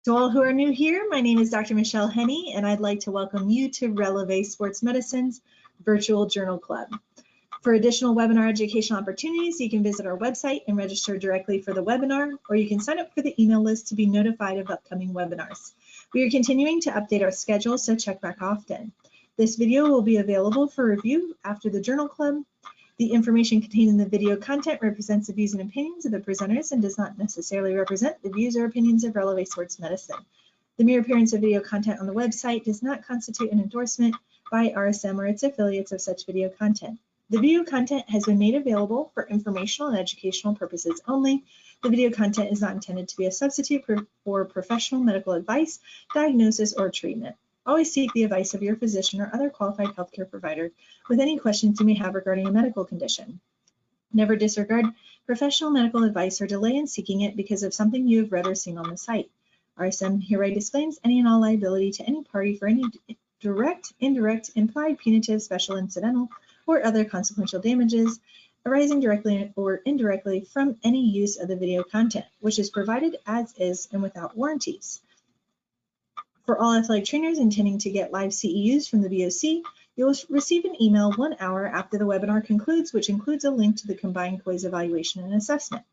To all who are new here, my name is Dr. Michelle Henney, and I'd like to welcome you to Releve Sports Medicine's Virtual Journal Club. For additional webinar educational opportunities, you can visit our website and register directly for the webinar, or you can sign up for the email list to be notified of upcoming webinars. We are continuing to update our schedule, so check back often. This video will be available for review after the Journal Club. The information contained in the video content represents the views and opinions of the presenters and does not necessarily represent the views or opinions of Releve Sports Medicine. The mere appearance of video content on the website does not constitute an endorsement by RSM or its affiliates of such video content. The video content has been made available for informational and educational purposes only. The video content is not intended to be a substitute for professional medical advice, diagnosis, or treatment. Always seek the advice of your physician or other qualified healthcare provider with any questions you may have regarding a medical condition. Never disregard professional medical advice or delay in seeking it because of something you have read or seen on the site. RSM hereby disclaims any and all liability to any party for any direct, indirect, implied, punitive, special, incidental, or other consequential damages arising directly or indirectly from any use of the video content, which is provided as is and without warranties. For all athletic trainers intending to get live CEUs from the VOC, you will receive an email 1 hour after the webinar concludes, which includes a link to the combined quiz evaluation and assessment.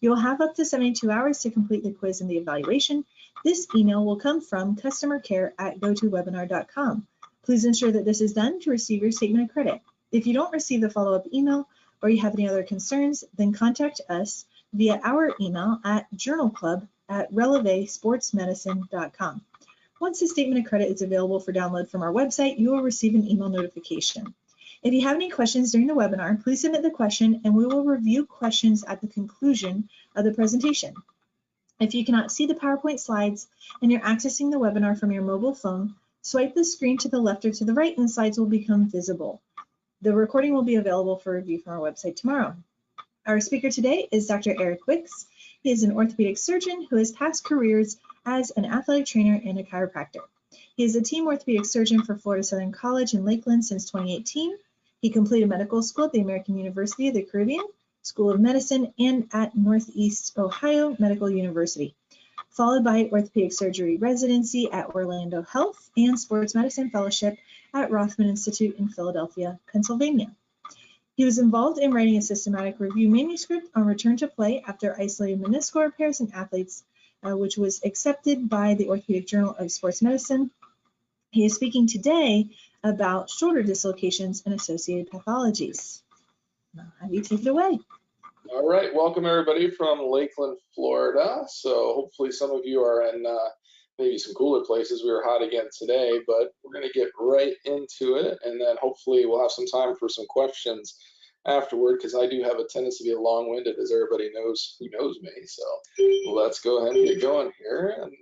You will have up to 72 hours to complete the quiz and the evaluation. This email will come from customercare@gotowebinar.com. Please ensure that this is done to receive your statement of credit. If you don't receive the follow-up email or you have any other concerns, then contact us via our email at journalclub@relevesportsmedicine.com. Once the statement of credit is available for download from our website, you will receive an email notification. If you have any questions during the webinar, please submit the question and we will review questions at the conclusion of the presentation. If you cannot see the PowerPoint slides and you're accessing the webinar from your mobile phone, swipe the screen to the left or to the right and the slides will become visible. The recording will be available for review from our website tomorrow. Our speaker today is Dr. Eric Wicks. He is an orthopedic surgeon who has past careers as an athletic trainer and a chiropractor. He is a team orthopedic surgeon for Florida Southern College in Lakeland since 2018. He completed medical school at the American University of the Caribbean, School of Medicine, and at Northeast Ohio Medical University, followed by orthopedic surgery residency at Orlando Health and sports medicine fellowship at Rothman Institute in Philadelphia, Pennsylvania. He was involved in writing a systematic review manuscript on return to play after isolated meniscal repairs in athletes, which was accepted by the Orthopedic Journal of Sports Medicine. He is speaking today about shoulder dislocations and associated pathologies. I'll have you take it away. All right, welcome everybody from Lakeland, Florida. So hopefully some of you are in maybe some cooler places. We were hot again today, but we're going to get right into it, and then hopefully we'll have some time for some questions afterward, because I do have a tendency to be long-winded, as everybody knows who knows me. So let's go ahead and get going here. And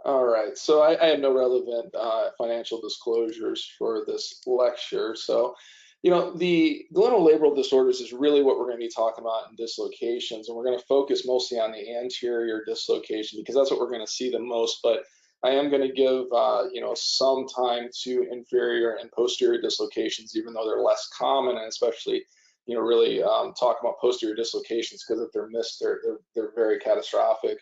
all right, so I have no relevant financial disclosures for this lecture. So, you know, the glenolateral disorders is really what we're going to be talking about in dislocations, and we're going to focus mostly on the anterior dislocation because that's what we're going to see the most. But I am going to give you know, some time to inferior and posterior dislocations, even though they're less common, and especially, you know, really talk about posterior dislocations because if they're missed, they're very catastrophic.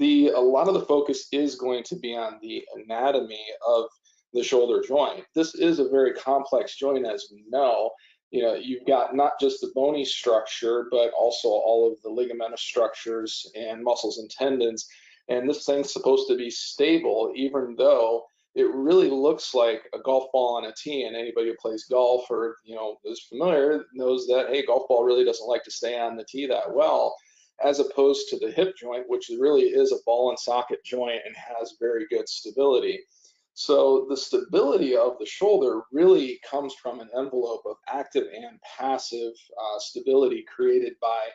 A lot of the focus is going to be on the anatomy of the shoulder joint. This is a very complex joint, as we know. You know, you've got not just the bony structure, but also all of the ligamentous structures and muscles and tendons. And this thing's supposed to be stable, even though it really looks like a golf ball on a tee. And anybody who plays golf or, you know, is familiar knows that, hey, golf ball really doesn't like to stay on the tee that well, as opposed to the hip joint, which really is a ball and socket joint and has very good stability. So the stability of the shoulder really comes from an envelope of active and passive stability created by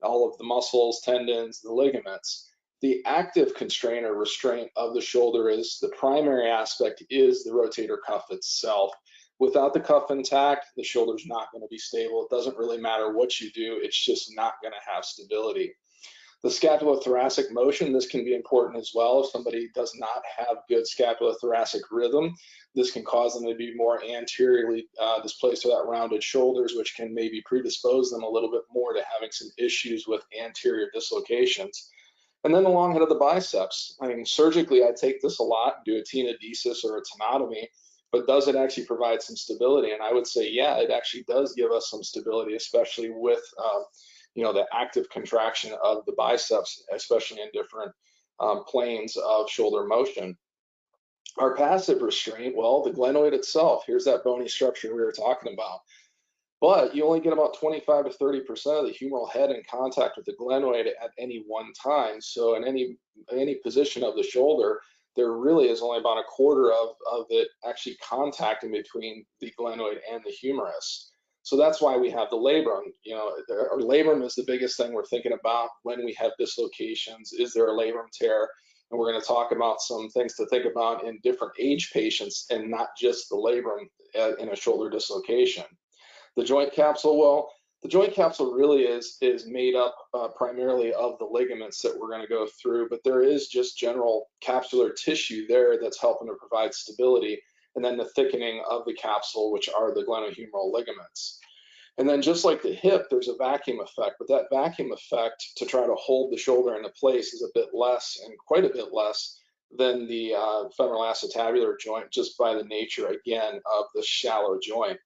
all of the muscles, tendons, the ligaments. The active constraint or restraint of the shoulder is the primary aspect is the rotator cuff itself. Without the cuff intact, the shoulder's not going to be stable. It doesn't really matter what you do, it's just not going to have stability. The scapulothoracic motion, this can be important as well. If somebody does not have good scapulothoracic rhythm, this can cause them to be more anteriorly displaced to that rounded shoulders, which can maybe predispose them a little bit more to having some issues with anterior dislocations. And then the long head of the biceps. I mean, surgically, I take this a lot, do a tenodesis or a tenotomy, but does it actually provide some stability? And I would say, yeah, it actually does give us some stability, especially with, the active contraction of the biceps, especially in different planes of shoulder motion. Our passive restraint, well, the glenoid itself, here's that bony structure we were talking about. But you only get about 25 to 30% of the humeral head in contact with the glenoid at any one time. So in any position of the shoulder, there really is only about a quarter of it actually contacting between the glenoid and the humerus. So that's why we have the labrum. Our labrum is the biggest thing we're thinking about when we have dislocations. Is there a labrum tear? And we're going to talk about some things to think about in different age patients and not just the labrum in a shoulder dislocation. The joint capsule, well, the joint capsule really is made up primarily of the ligaments that we're going to go through, but there is just general capsular tissue there that's helping to provide stability, and then the thickening of the capsule, which are the glenohumeral ligaments. And then just like the hip, there's a vacuum effect, but that vacuum effect to try to hold the shoulder into place is a bit less, and quite a bit less, than the femoral acetabular joint, just by the nature, again, of the shallow joint.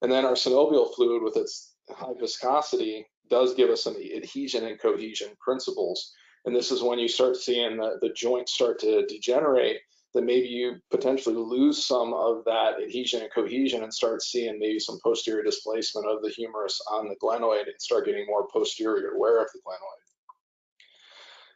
And then our synovial fluid, with its high viscosity, does give us some adhesion and cohesion principles. And this is when you start seeing the joints start to degenerate, that maybe you potentially lose some of that adhesion and cohesion and start seeing maybe some posterior displacement of the humerus on the glenoid and start getting more posterior wear of the glenoid.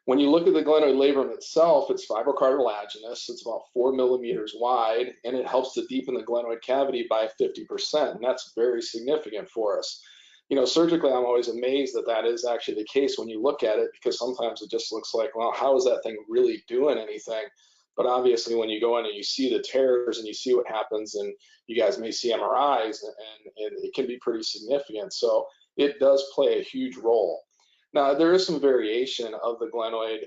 When you look at the glenoid labrum itself, it's fibrocartilaginous. It's about 4 millimeters wide, and it helps to deepen the glenoid cavity by 50%, and that's very significant for us. Surgically, I'm always amazed that that is actually the case when you look at it, because sometimes it just looks like, well, how is that thing really doing anything? But obviously, when you go in and you see the tears and you see what happens, and you guys may see MRIs, and it can be pretty significant. So it does play a huge role. Now, there is some variation of the glenoid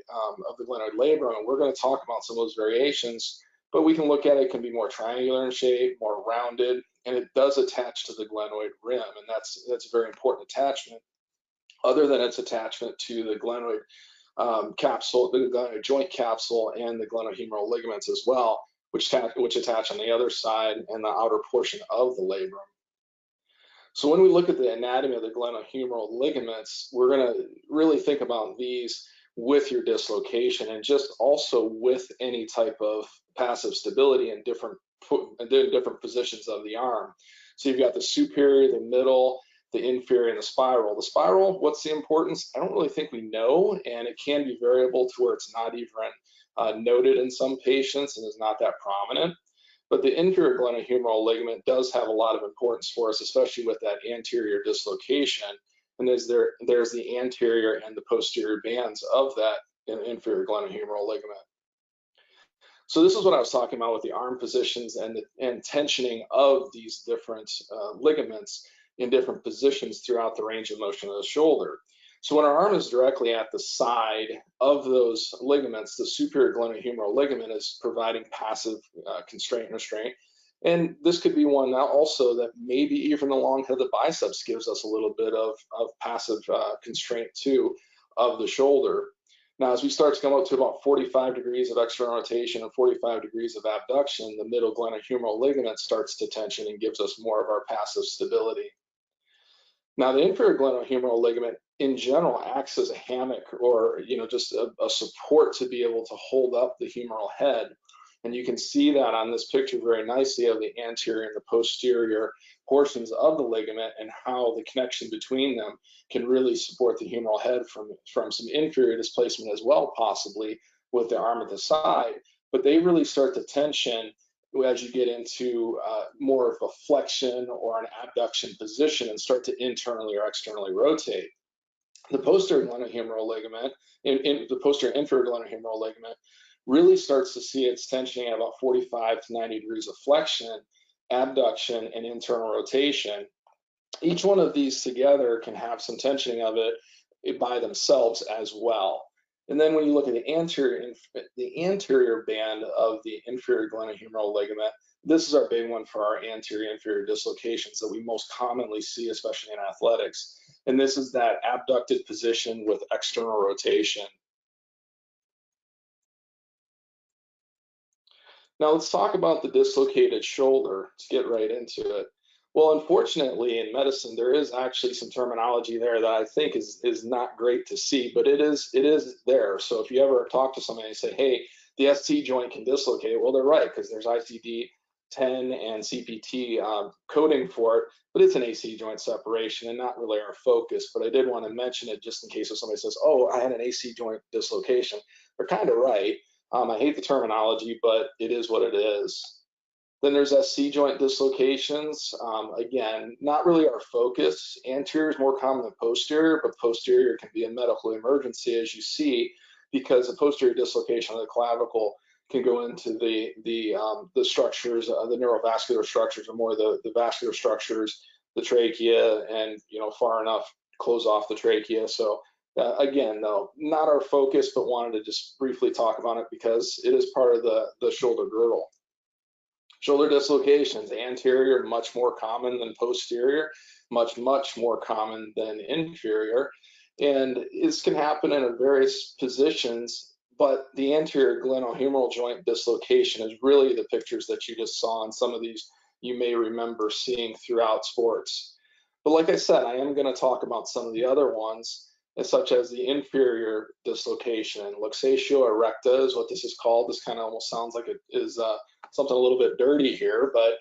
labrum, and we're going to talk about some of those variations, but we can look at it. It can be more triangular in shape, more rounded, and it does attach to the glenoid rim, and that's a very important attachment, other than its attachment to the glenoid capsule, the glenoid joint capsule, and the glenohumeral ligaments as well, which attach on the other side and the outer portion of the labrum. So when we look at the anatomy of the glenohumeral ligaments, we're going to really think about these with your dislocation, and just also with any type of passive stability in different positions of the arm. So you've got the superior, the middle, the inferior, and the spiral. The spiral, what's the importance? I don't really think we know, and it can be variable to where it's not even noted in some patients and is not that prominent. But the inferior glenohumeral ligament does have a lot of importance for us, especially with that anterior dislocation. And there's the anterior and the posterior bands of that inferior glenohumeral ligament. So this is what I was talking about with the arm positions and tensioning of these different ligaments in different positions throughout the range of motion of the shoulder. So when our arm is directly at the side of those ligaments, the superior glenohumeral ligament is providing passive constraint and restraint. And this could be one now also that maybe even the long head of the biceps gives us a little bit of passive constraint too of the shoulder. Now, as we start to come up to about 45 degrees of external rotation and 45 degrees of abduction, the middle glenohumeral ligament starts to tension and gives us more of our passive stability. Now, the inferior glenohumeral ligament in general acts as a hammock, or just a support to be able to hold up the humeral head. And you can see that on this picture very nicely of the anterior and the posterior portions of the ligament, and how the connection between them can really support the humeral head from some inferior displacement as well, possibly with the arm at the side. But they really start to tension as you get into more of a flexion or an abduction position and start to internally or externally rotate. The posterior glenohumeral ligament, the posterior inferior glenohumeral ligament, really starts to see its tensioning at about 45 to 90 degrees of flexion, abduction, and internal rotation. Each one of these together can have some tensioning of it by themselves as well. And then when you look at the anterior band of the inferior glenohumeral ligament, this is our big one for our anterior-inferior dislocations that we most commonly see, especially in athletics. And this is that abducted position with external rotation. Now let's talk about the dislocated shoulder. Let's get right into it. Well, unfortunately, in medicine, there is actually some terminology there that I think is not great to see, but it is there. So if you ever talk to somebody and say, "Hey, the SC joint can dislocate," well, they're right because there's ICD-10 and CPT coding for it, but it's an AC joint separation and not really our focus. But I did want to mention it just in case if somebody says, "Oh, I had an AC joint dislocation." They're kind of right. I hate the terminology, but it is what it is. Then there's SC joint dislocations. Again, not really our focus. Anterior is more common than posterior, but posterior can be a medical emergency, as you see, because a posterior dislocation of the clavicle can go into the structures, the neurovascular structures, or more the vascular structures, the trachea, and far enough close off the trachea. So again, though, not our focus, but wanted to just briefly talk about it because it is part of the shoulder girdle. Shoulder dislocations, anterior, much more common than posterior, much more common than inferior. And this can happen in various positions, but the anterior glenohumeral joint dislocation is really the pictures that you just saw, and some of these you may remember seeing throughout sports. But like I said, I am going to talk about some of the other ones, such as the inferior dislocation. Luxatio erecta is what this is called. This kind of almost sounds like it is something a little bit dirty here, but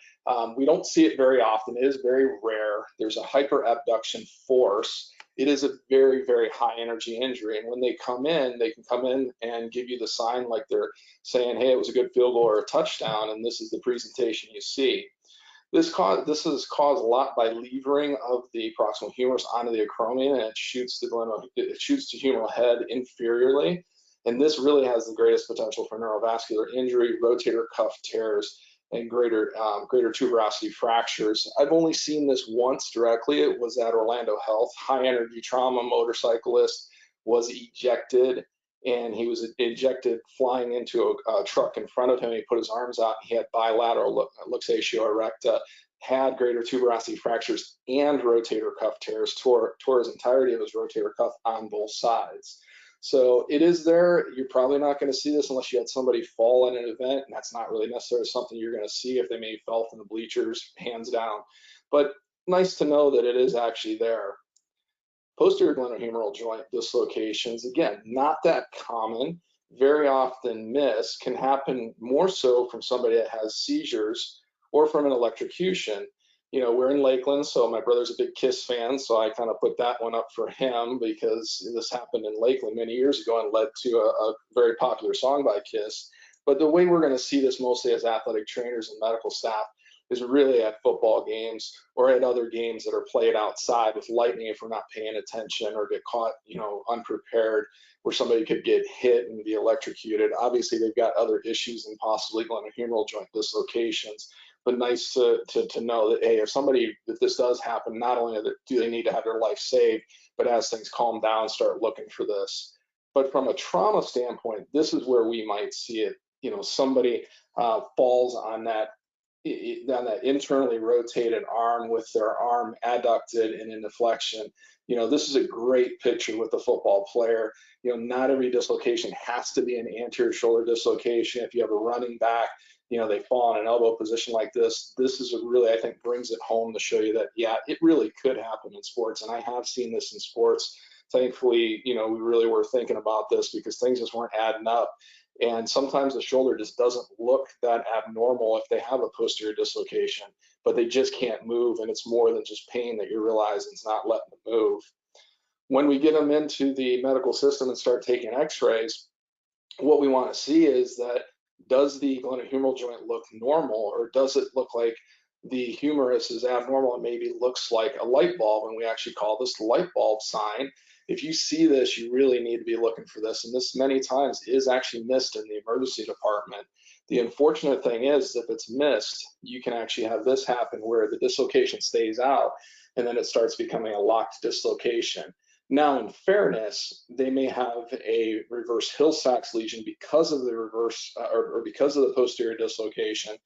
we don't see it very often. It is very rare. There's a hyperabduction force. It is a very, very high energy injury. And when they can come in and give you the sign like they're saying, "Hey, it was a good field goal or a touchdown," and this is the presentation you see. This is caused a lot by levering of the proximal humerus onto the acromion, and it shoots the humeral head inferiorly. And this really has the greatest potential for neurovascular injury, rotator cuff tears, and greater tuberosity fractures. I've only seen this once directly. It was at Orlando Health. High energy trauma motorcyclist was ejected, and he was ejected flying into a truck in front of him. He put his arms out. He had bilateral luxatio erecta, had greater tuberosity fractures and rotator cuff tears, tore his entirety of his rotator cuff on both sides. So it is there. You're probably not going to see this unless you had somebody fall in an event, and that's not really necessarily something you're going to see if they maybe fell from the bleachers, hands down. But nice to know that it is actually there. Posterior glenohumeral joint dislocations, again, not that common, very often missed, can happen more so from somebody that has seizures or from an electrocution. We're in Lakeland, so my brother's a big Kiss fan, so I kind of put that one up for him because this happened in Lakeland many years ago and led to a very popular song by Kiss. But the way we're going to see this mostly as athletic trainers and medical staff is really at football games or at other games that are played outside with lightning if we're not paying attention or get caught, unprepared, where somebody could get hit and be electrocuted. Obviously, they've got other issues and possibly glenohumeral joint dislocations, but nice to know that, hey, if this does happen, not only do they need to have their life saved, but as things calm down, start looking for this. But from a trauma standpoint, this is where we might see it. Somebody falls on that internally rotated arm with their arm adducted and in flexion. This is a great picture with the football player. Not every dislocation has to be an anterior shoulder dislocation. If you have a running back, they fall in an elbow position like this. This is really, I think, brings it home to show you that, yeah, it really could happen in sports. And I have seen this in sports. Thankfully, we really were thinking about this because things just weren't adding up. And sometimes the shoulder just doesn't look that abnormal if they have a posterior dislocation, but they just can't move. And it's more than just pain that you're realizing it's not letting them move. When we get them into the medical system and start taking x-rays, what we want to see is that, does the glenohumeral joint look normal, or does it look like the humerus is abnormal and maybe looks like a light bulb? And we actually call this the light bulb sign. If you see this, you really need to be looking for this. And this many times is actually missed in the emergency department. The unfortunate thing is, if it's missed, you can actually have this happen where the dislocation stays out and then it starts becoming a locked dislocation. Now, in fairness, they may have a reverse Hill-Sachs lesion because of the or because of the posterior dislocation.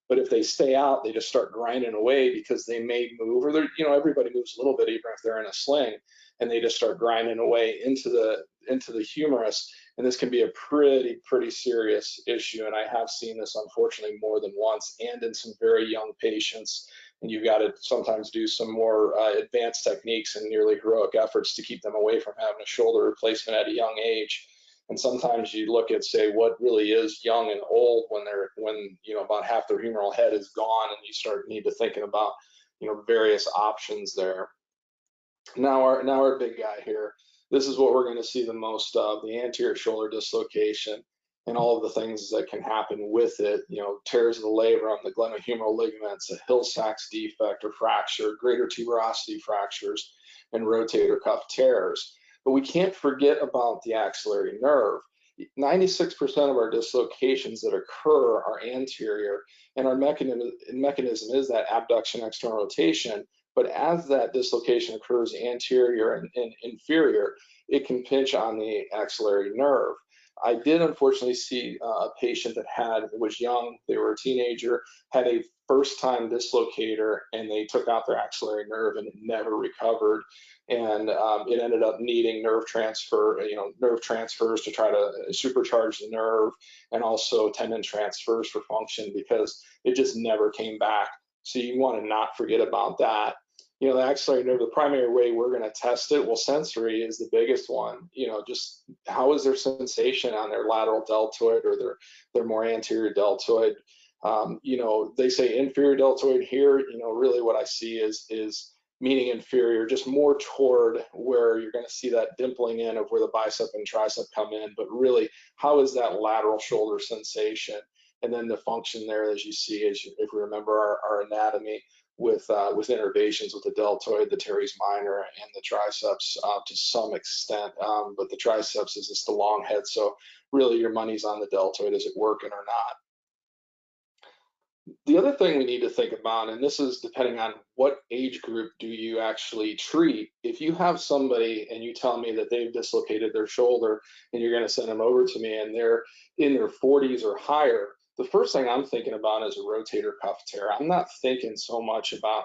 But if they stay out, they just start grinding away because they may move, or everybody moves a little bit, even if they're in a sling. and they just start grinding away into the humerus. And this can be a pretty serious issue. And I have seen this, unfortunately, more than once, and in some very young patients. And you've got to sometimes do some more advanced techniques and nearly heroic efforts to keep them away from having a shoulder replacement at a young age. And sometimes you look at, say, what really is young and old when about half their humeral head is gone, and you need to thinking about various options there. Now our big guy here. This is what we're going to see the most of: the anterior shoulder dislocation and all of the things that can happen with it. Tears of the labrum, the glenohumeral ligaments, a Hill-Sachs defect or fracture, greater tuberosity fractures, and rotator cuff tears. But we can't forget about the axillary nerve. 96% of our dislocations that occur are anterior, and our mechanism is that abduction external rotation. But as that dislocation occurs anterior and inferior, it can pinch on the axillary nerve. I did unfortunately see a patient that was young, they were a teenager, had a first-time dislocator, and they took out their axillary nerve and it never recovered. And it ended up needing nerve transfers to try to supercharge the nerve, and also tendon transfers for function, because it just never came back. So you want to not forget about that. The axillary nerve, the primary way we're going to test it, well, sensory is the biggest one. Just how is their sensation on their lateral deltoid or their more anterior deltoid? They say inferior deltoid here. Really what I see is meaning inferior, just more toward where you're going to see that dimpling in of where the bicep and tricep come in. But really, how is that lateral shoulder sensation? And then the function there, as you see, if we remember our anatomy, with innervations with the deltoid, the teres minor, and the triceps to some extent. But the triceps is just the long head. So really your money's on the deltoid. Is it working or not? The other thing we need to think about, and this is depending on what age group do you actually treat. If you have somebody and you tell me that they've dislocated their shoulder and you're going to send them over to me and they're in their 40s or higher, the first thing I'm thinking about is a rotator cuff tear. I'm not thinking so much about,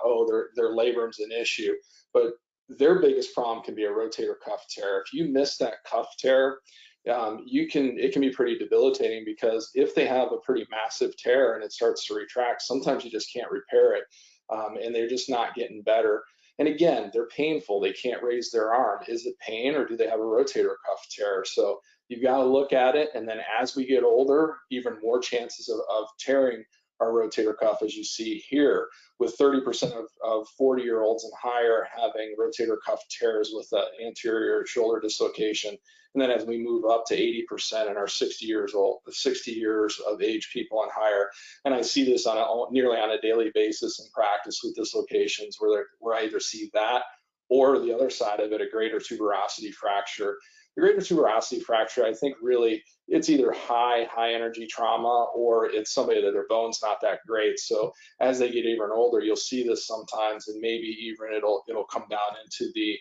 their labrum's an issue, but their biggest problem can be a rotator cuff tear. If you miss that cuff tear, it can be pretty debilitating, because if they have a pretty massive tear and it starts to retract, sometimes you just can't repair it, and they're just not getting better. And again, they're painful. They can't raise their arm. Is it pain, or do they have a rotator cuff tear? So you've got to look at it. And then as we get older, even more chances of tearing our rotator cuff, as you see here, with 30% of 40-year-olds and higher having rotator cuff tears with an anterior shoulder dislocation. And then as we move up to 80% in our 60 years of age people and higher. And I see this nearly on a daily basis in practice with dislocations, where I either see that, or the other side of it, a greater tuberosity fracture. The greater tuberosity fracture, I think really it's either high energy trauma, or it's somebody that their bone's not that great. So as they get even older, you'll see this sometimes, and maybe even it'll come down into the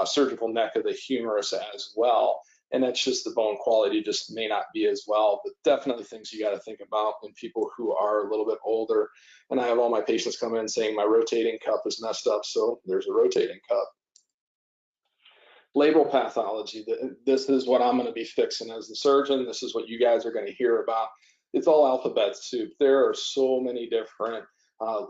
surgical neck of the humerus as well. And that's just the bone quality just may not be as well, but definitely things you got to think about in people who are a little bit older. And I have all my patients come in saying my rotating cup is messed up, so there's a rotating cup. Labral pathology, this is what I'm going to be fixing as the surgeon. This is what you guys are going to hear about. It's all alphabet soup. There are so many different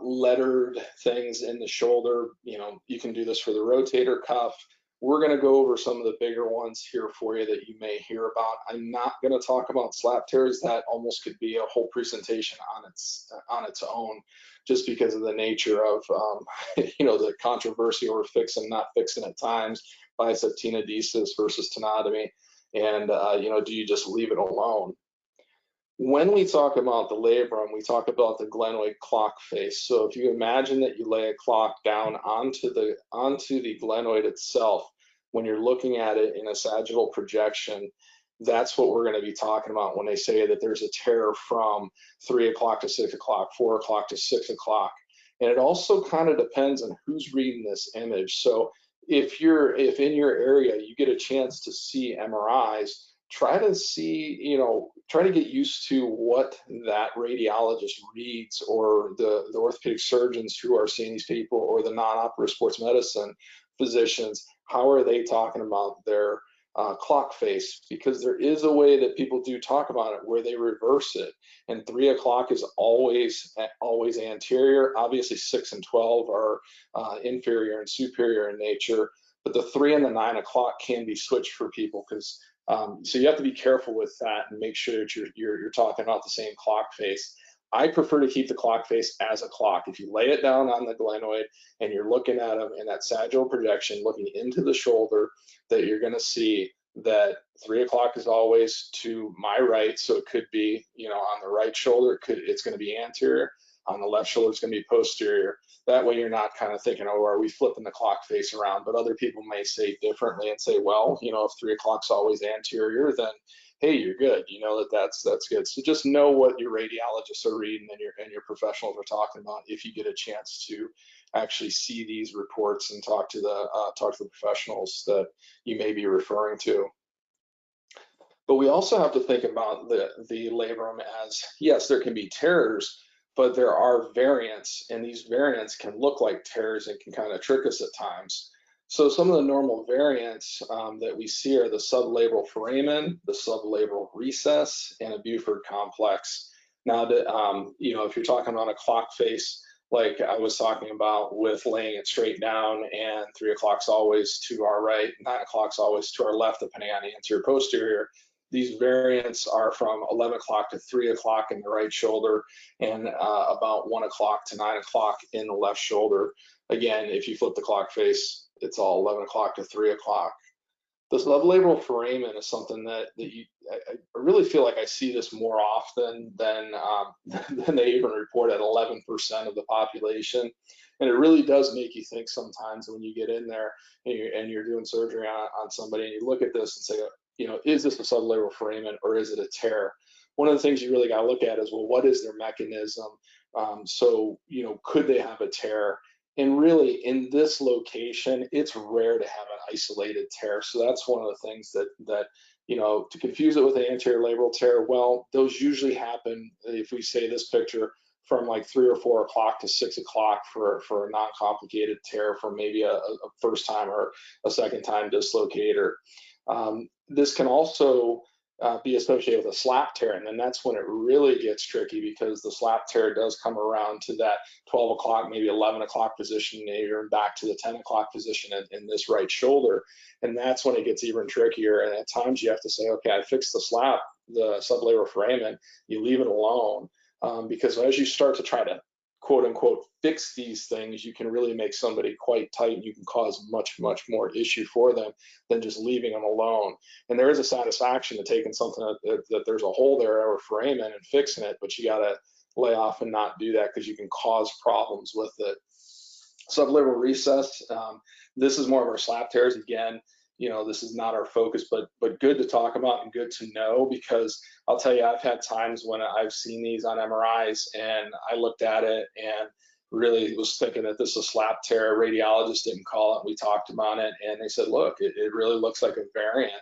lettered things in the shoulder. You can do this for the rotator cuff. We're going to go over some of the bigger ones here for you that you may hear about. I'm not going to talk about slap tears. That almost could be a whole presentation on its own, just because of the nature of the controversy over fixing, not fixing at times, bicep tenodesis versus tenotomy, and do you just leave it alone? When we talk about the labrum, we talk about the glenoid clock face. So if you imagine that you lay a clock down onto the glenoid itself, when you're looking at it in a sagittal projection, that's what we're going to be talking about when they say that there's a tear from 3 o'clock to 6 o'clock, 4 o'clock to 6 o'clock. And it also kind of depends on who's reading this image. So if in your area you get a chance to see MRIs, try to get used to what that radiologist reads, or the orthopedic surgeons who are seeing these people, or the non-operative sports medicine physicians, how are they talking about their clock face? Because there is a way that people do talk about it where they reverse it, and 3 o'clock is always anterior. Obviously 6 and 12 are inferior and superior in nature, but the 3 and the 9 o'clock can be switched for people, because so you have to be careful with that and make sure that you're talking about the same clock face. I prefer to keep the clock face as a clock. If you lay it down on the glenoid and you're looking at them in that sagittal projection, looking into the shoulder, that you're going to see that 3 o'clock is always to my right. So it could be, on the right shoulder, it's going to be anterior. On the left shoulder, it's going to be posterior. That way you're not kind of thinking, oh, are we flipping the clock face around? But other people may say differently and say, well, if 3 o'clock's always anterior, then hey, you're good. You know that's good. So just know what your radiologists are reading and your professionals are talking about if you get a chance to actually see these reports and talk to the professionals that you may be referring to. But we also have to think about the labrum as, yes, there can be tears, but there are variants, and these variants can look like tears and can kind of trick us at times. So some of the normal variants that we see are the sublabral foramen, the sublabral recess, and a Buford complex. Now, if you're talking on a clock face, like I was talking about with laying it straight down, and 3 o'clock's always to our right, 9 o'clock's always to our left, depending on the anterior posterior. These variants are from 11 o'clock to 3 o'clock in the right shoulder, and about 1 o'clock to 9 o'clock in the left shoulder. Again, if you flip the clock face, it's all 11 o'clock to 3 o'clock. The sublabral foramen is something that I really feel like I see this more often than they even report at 11% of the population. And it really does make you think sometimes when you get in there and you're doing surgery on somebody, and you look at this and say, is this a sublabral foramen or is it a tear? One of the things you really got to look at is, well, what is their mechanism? So, could they have a tear? And really, in this location, it's rare to have an isolated tear. So that's one of the things that to confuse it with an anterior labral tear, well, those usually happen, if we say this picture, from like 3 or 4 o'clock to 6 o'clock for a non-complicated tear from maybe a first time or a second time dislocator. This can also be associated with a slap tear, and then that's when it really gets tricky, because the slap tear does come around to that 12 o'clock, maybe 11 o'clock position, maybe even back to the 10 o'clock position in this right shoulder, and that's when it gets even trickier. And at times you have to say, okay, I fixed the sublabral foramen, you leave it alone, because as you start to try to quote unquote fix these things, you can really make somebody quite tight, and you can cause much more issue for them than just leaving them alone. And there is a satisfaction to taking something that there's a hole there or foramen and fixing it, but you got to lay off and not do that, because you can cause problems with it. Sublabral recess, this is more of our slap tears. Again, this is not our focus, but good to talk about and good to know, because I'll tell you, I've had times when I've seen these on MRIs and I looked at it and really was thinking that this is a slap tear. Radiologist didn't call it. We talked about it, and they said, look, it really looks like a variant.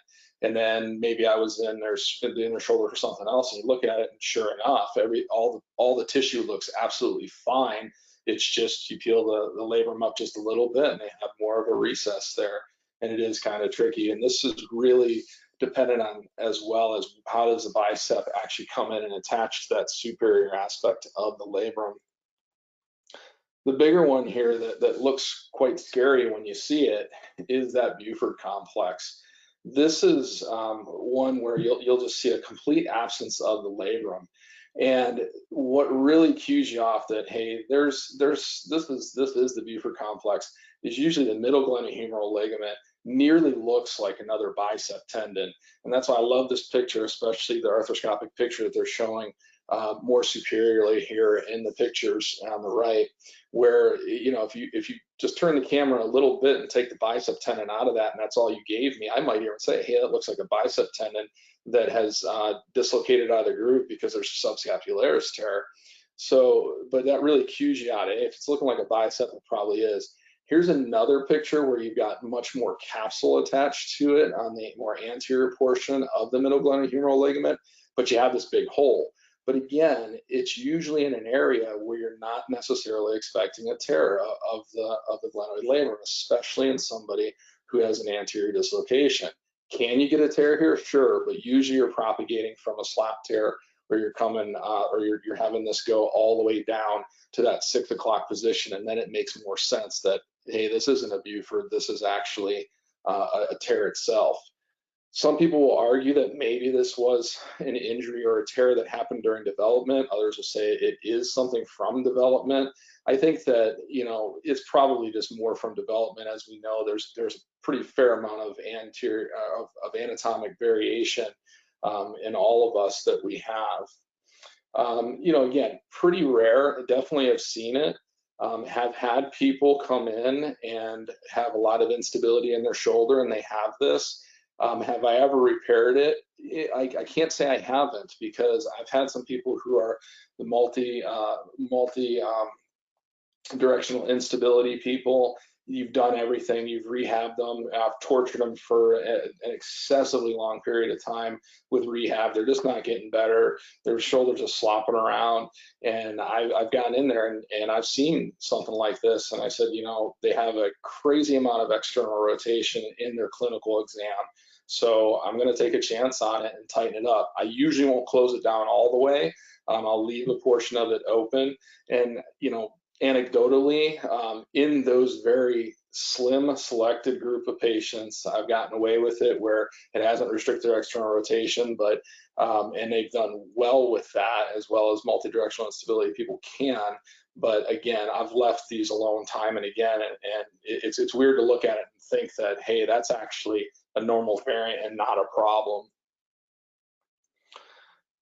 And then maybe I was in the inner shoulder for something else, and you look at it, and sure enough, all the tissue looks absolutely fine. It's just you peel the labrum up just a little bit, and they have more of a recess there. And it is kind of tricky. And this is really dependent on, as well as, how does the bicep actually come in and attach to that superior aspect of the labrum. The bigger one here that looks quite scary when you see it is that Buford complex. This is one where you'll just see a complete absence of the labrum. And what really cues you off that, hey, this is the Buford complex, is usually the middle glenohumeral ligament nearly looks like another bicep tendon. And that's why I love this picture, especially the arthroscopic picture that they're showing more superiorly here in the pictures on the right, where if you just turn the camera a little bit and take the bicep tendon out of that, and that's all you gave me, I might even say, hey, that looks like a bicep tendon that has dislocated out of the groove because there's a subscapularis tear. So, but that really cues you out. If it's looking like a bicep, it probably is. Here's another picture where you've got much more capsule attached to it on the more anterior portion of the middle glenohumeral ligament, but you have this big hole. But again, it's usually in an area where you're not necessarily expecting a tear of the glenoid labrum, especially in somebody who has an anterior dislocation. Can you get a tear here? Sure, but usually you're propagating from a slap tear, or you're coming, or you're having this go all the way down to that 6 o'clock position, and then it makes more sense that, hey, this isn't a Buford, this is actually a tear itself. Some people will argue that maybe this was an injury or a tear that happened during development. Others will say it is something from development. I think that, you know, it's probably just more from development. As we know, there's a pretty fair amount of anterior of anatomic variation in all of us that we have. You know, again, pretty rare. Definitely have seen it. Have had people come in and have a lot of instability in their shoulder, and they have this. Have I ever repaired it? I can't say I haven't, because I've had some people who are the multi directional instability people. You've done everything, you've rehabbed them, I've tortured them for an excessively long period of time with rehab. They're just not getting better. Their shoulders are slopping around. And I've gotten in there and I've seen something like this. And I said, you know, they have a crazy amount of external rotation in their clinical exam. So I'm going to take a chance on it and tighten it up. I usually won't close it down all the way. I'll leave a portion of it open. And, you know, anecdotally, in those very slim selected group of patients, I've gotten away with it where it hasn't restricted their external rotation, but and they've done well with that, as well as multidirectional instability. People can, but again, I've left these alone time and again, and it's weird to look at it and think that, hey, that's actually a normal variant and not a problem.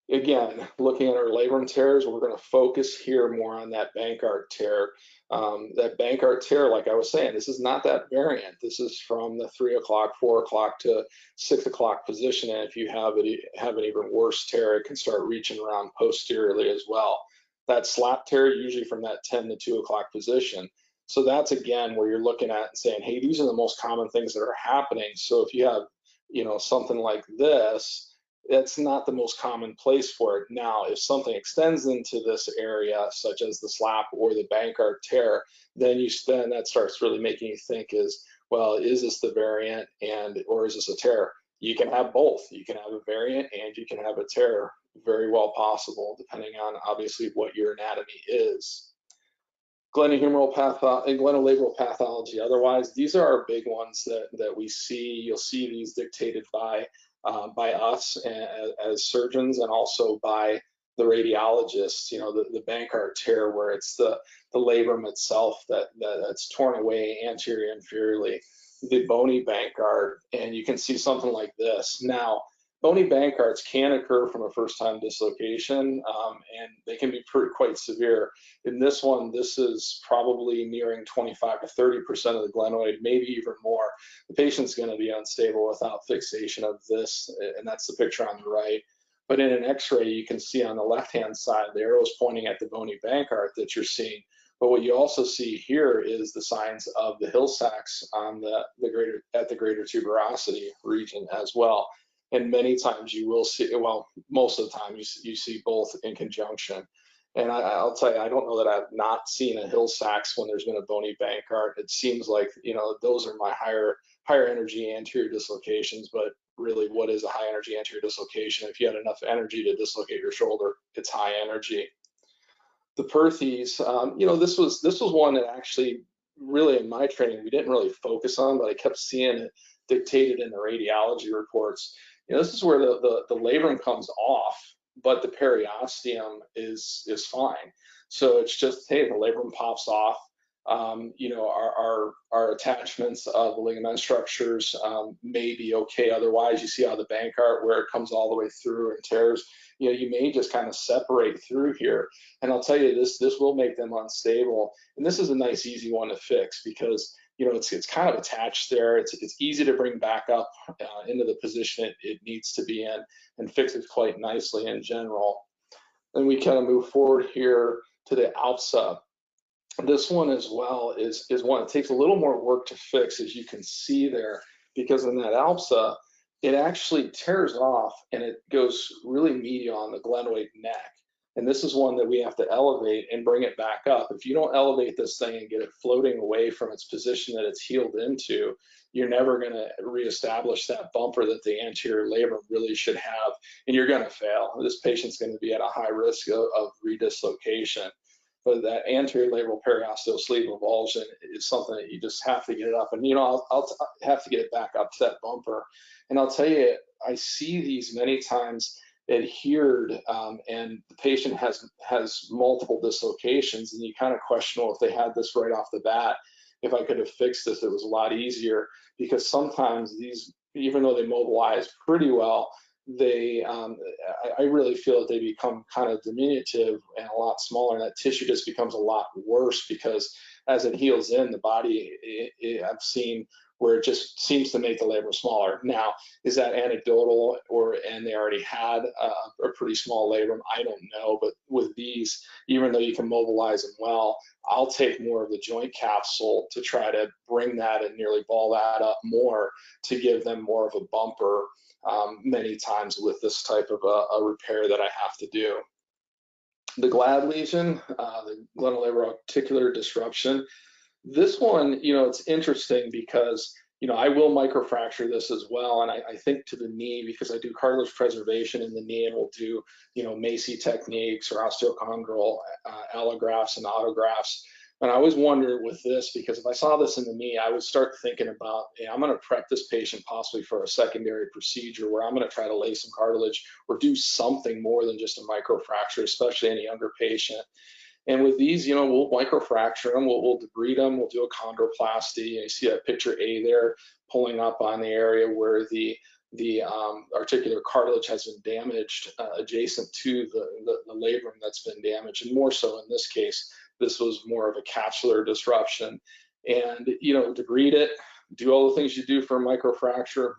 Again, looking at our labrum tears, we're going to focus here more on that Bankart tear. That Bankart tear, like I was saying, this is not that variant. This is from the 3 o'clock, 4 o'clock to 6 o'clock position. And if you have an even worse tear, it can start reaching around posteriorly as well. That slap tear, usually from that 10 to 2 o'clock position. So that's, again, where you're looking at and saying, hey, these are the most common things that are happening. So if you have, you know, something like this, that's not the most common place for it. Now, if something extends into this area, such as the slap or the Bankart tear, then that starts really making you think is, well, is this the variant or is this a tear? You can have both. You can have a variant and you can have a tear. Very well possible, depending on obviously what your anatomy is. Glenohumeral pathology. Otherwise, these are our big ones that we see. You'll see these dictated by us as surgeons, and also by the radiologists. You know, the Bankart tear, where it's the labrum itself that's torn away anterior inferiorly, the bony Bankart, and you can see something like this. Now, bony Bankarts can occur from a first-time dislocation, and they can be quite severe. In this one, this is probably nearing 25 to 30% of the glenoid, maybe even more. The patient's going to be unstable without fixation of this, and that's the picture on the right. But in an X-ray, you can see on the left-hand side, the arrow is pointing at the bony Bankart that you're seeing. But what you also see here is the signs of the Hill Sachs on the greater tuberosity region as well. And many times you will see, well, most of the time you see both in conjunction. And I'll tell you, I don't know that I've not seen a Hill Sachs when there's been a bony Bankart. It seems like, you know, those are my higher energy anterior dislocations, but really, what is a high energy anterior dislocation? If you had enough energy to dislocate your shoulder, it's high energy. The Perthes, you know, this was one that actually, really in my training, we didn't really focus on, but I kept seeing it dictated in the radiology reports. You know, this is where the labrum comes off, but the periosteum is fine. So it's just, hey, the labrum pops off. You know, our attachments of the ligament structures may be okay. Otherwise, you see how the Bankart, where it comes all the way through and tears, you know, you may just kind of separate through here. And I'll tell you, this will make them unstable. And this is a nice, easy one to fix, because, you know, it's kind of attached there. It's easy to bring back up into the position it needs to be in, and fix it quite nicely in general. Then we kind of move forward here to the ALPSA. This one as well is one that takes a little more work to fix, as you can see there, because in that ALPSA, it actually tears off and it goes really medial on the glenoid neck. And this is one that we have to elevate and bring it back up. If you don't elevate this thing and get it floating away from its position that it's healed into, you're never going to reestablish that bumper that the anterior labrum really should have, and you're going to fail. This patient's going to be at a high risk of redislocation. But that anterior labral periosteal sleeve avulsion is something that you just have to get it up. And, I'll have to get it back up to that bumper. And I'll tell you, I see these many times adhered, and the patient has multiple dislocations, and you kind of question, well, if they had this right off the bat, if I could have fixed this, it was a lot easier, because sometimes these, even though they mobilize pretty well, they I really feel that they become kind of diminutive and a lot smaller, and that tissue just becomes a lot worse, because as it heals in, the body, I've seen where it just seems to make the labrum smaller. Now, is that anecdotal, and they already had a pretty small labrum? I don't know, but with these, even though you can mobilize them well, I'll take more of the joint capsule to try to bring that and nearly ball that up more, to give them more of a bumper many times with this type of a repair that I have to do. The GLAD lesion, the glenohumeral articular disruption, this one, it's interesting because, I will microfracture this as well. And I think to the knee, because I do cartilage preservation in the knee, and we'll do, Macy techniques or osteochondral allografts and autografts. And I always wonder with this, because if I saw this in the knee, I would start thinking about, I'm going to prep this patient possibly for a secondary procedure where I'm going to try to lay some cartilage or do something more than just a microfracture, especially in a younger patient. And with these, we'll microfracture them, we'll debride them, we'll do a chondroplasty. You see that picture A there, pulling up on the area where the articular cartilage has been damaged adjacent to the labrum that's been damaged, and more so in this case, this was more of a capsular disruption. And debride it, do all the things you do for a microfracture,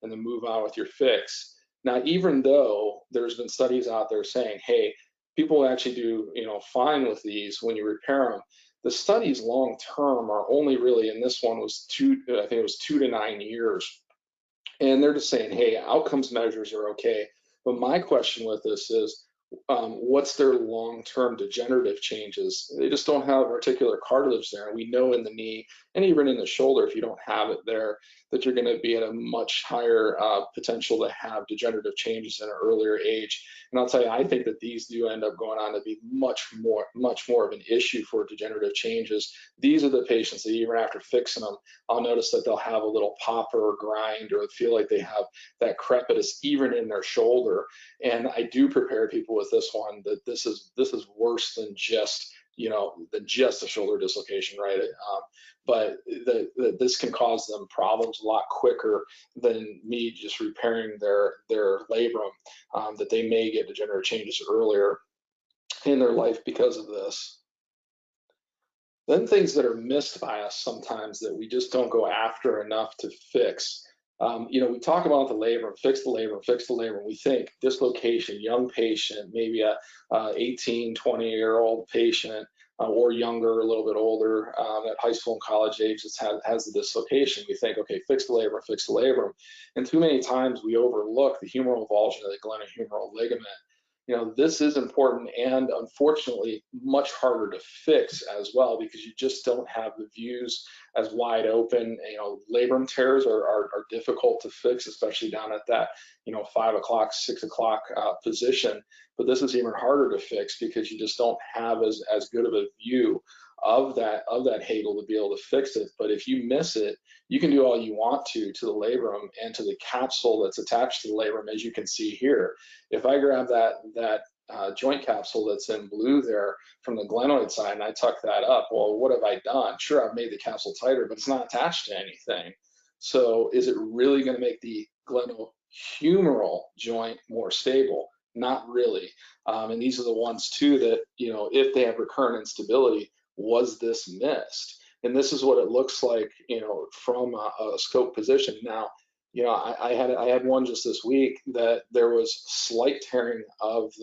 and then move on with your fix. Now, even though there's been studies out there saying, hey, people actually do fine with these when you repair them, the studies long term are only really, and this one was I think it was 2 to 9 years. And they're just saying, hey, outcomes measures are okay. But my question with this is, what's their long-term degenerative changes? They just don't have articular cartilage there. And we know in the knee and even in the shoulder, if you don't have it there, that you're going to be at a much higher potential to have degenerative changes in an earlier age. And I'll tell you, I think that these do end up going on to be much more of an issue for degenerative changes. These are the patients that even after fixing them, I'll notice that they'll have a little pop or grind, or feel like they have that crepitus even in their shoulder. And I do prepare people with this one that this is worse than just a shoulder dislocation, right? But this can cause them problems a lot quicker than me just repairing their labrum, that they may get degenerative changes earlier in their life because of this. Then things that are missed by us sometimes that we just don't go after enough to fix. We talk about the labrum, fix the labrum. We think dislocation, young patient, maybe a 18, 20-year-old patient, or younger, a little bit older, at high school and college age that has the dislocation. We think, okay, fix the labrum. And too many times we overlook the humeral avulsion of the glenohumeral ligament. This is important, and unfortunately much harder to fix as well, because you just don't have the views as wide open. Labrum tears are difficult to fix, especially down at that 5 o'clock, 6 o'clock position. But this is even harder to fix because you just don't have as good of a view of that hagel to be able to fix it. But if you miss it, you can do all you want to the labrum and to the capsule that's attached to the labrum, as you can see here. If I grab that joint capsule that's in blue there from the glenoid side and I tuck that up, well, what have I done? Sure, I've made the capsule tighter, but it's not attached to anything. So is it really going to make the glenohumeral joint more stable? Not really. And these are the ones too that, if they have recurrent instability, was this missed? And this is what it looks like, from a scope position. Now, I had one just this week that there was slight tearing of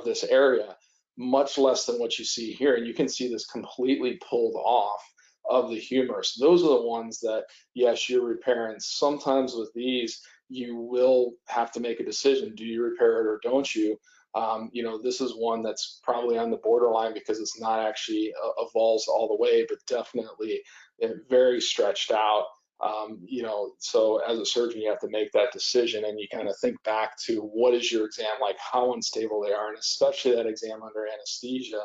this area, much less than what you see here. And you can see this completely pulled off of the humerus. Those are the ones that, yes, you're repairing. Sometimes with these, you will have to make a decision. Do you repair it or don't you? You know, this is one that's probably on the borderline because it's not actually avulsed all the way, but definitely very stretched out. You know, so as a surgeon, you have to make that decision, and you kind of think back to what is your exam like, how unstable they are, and especially that exam under anesthesia.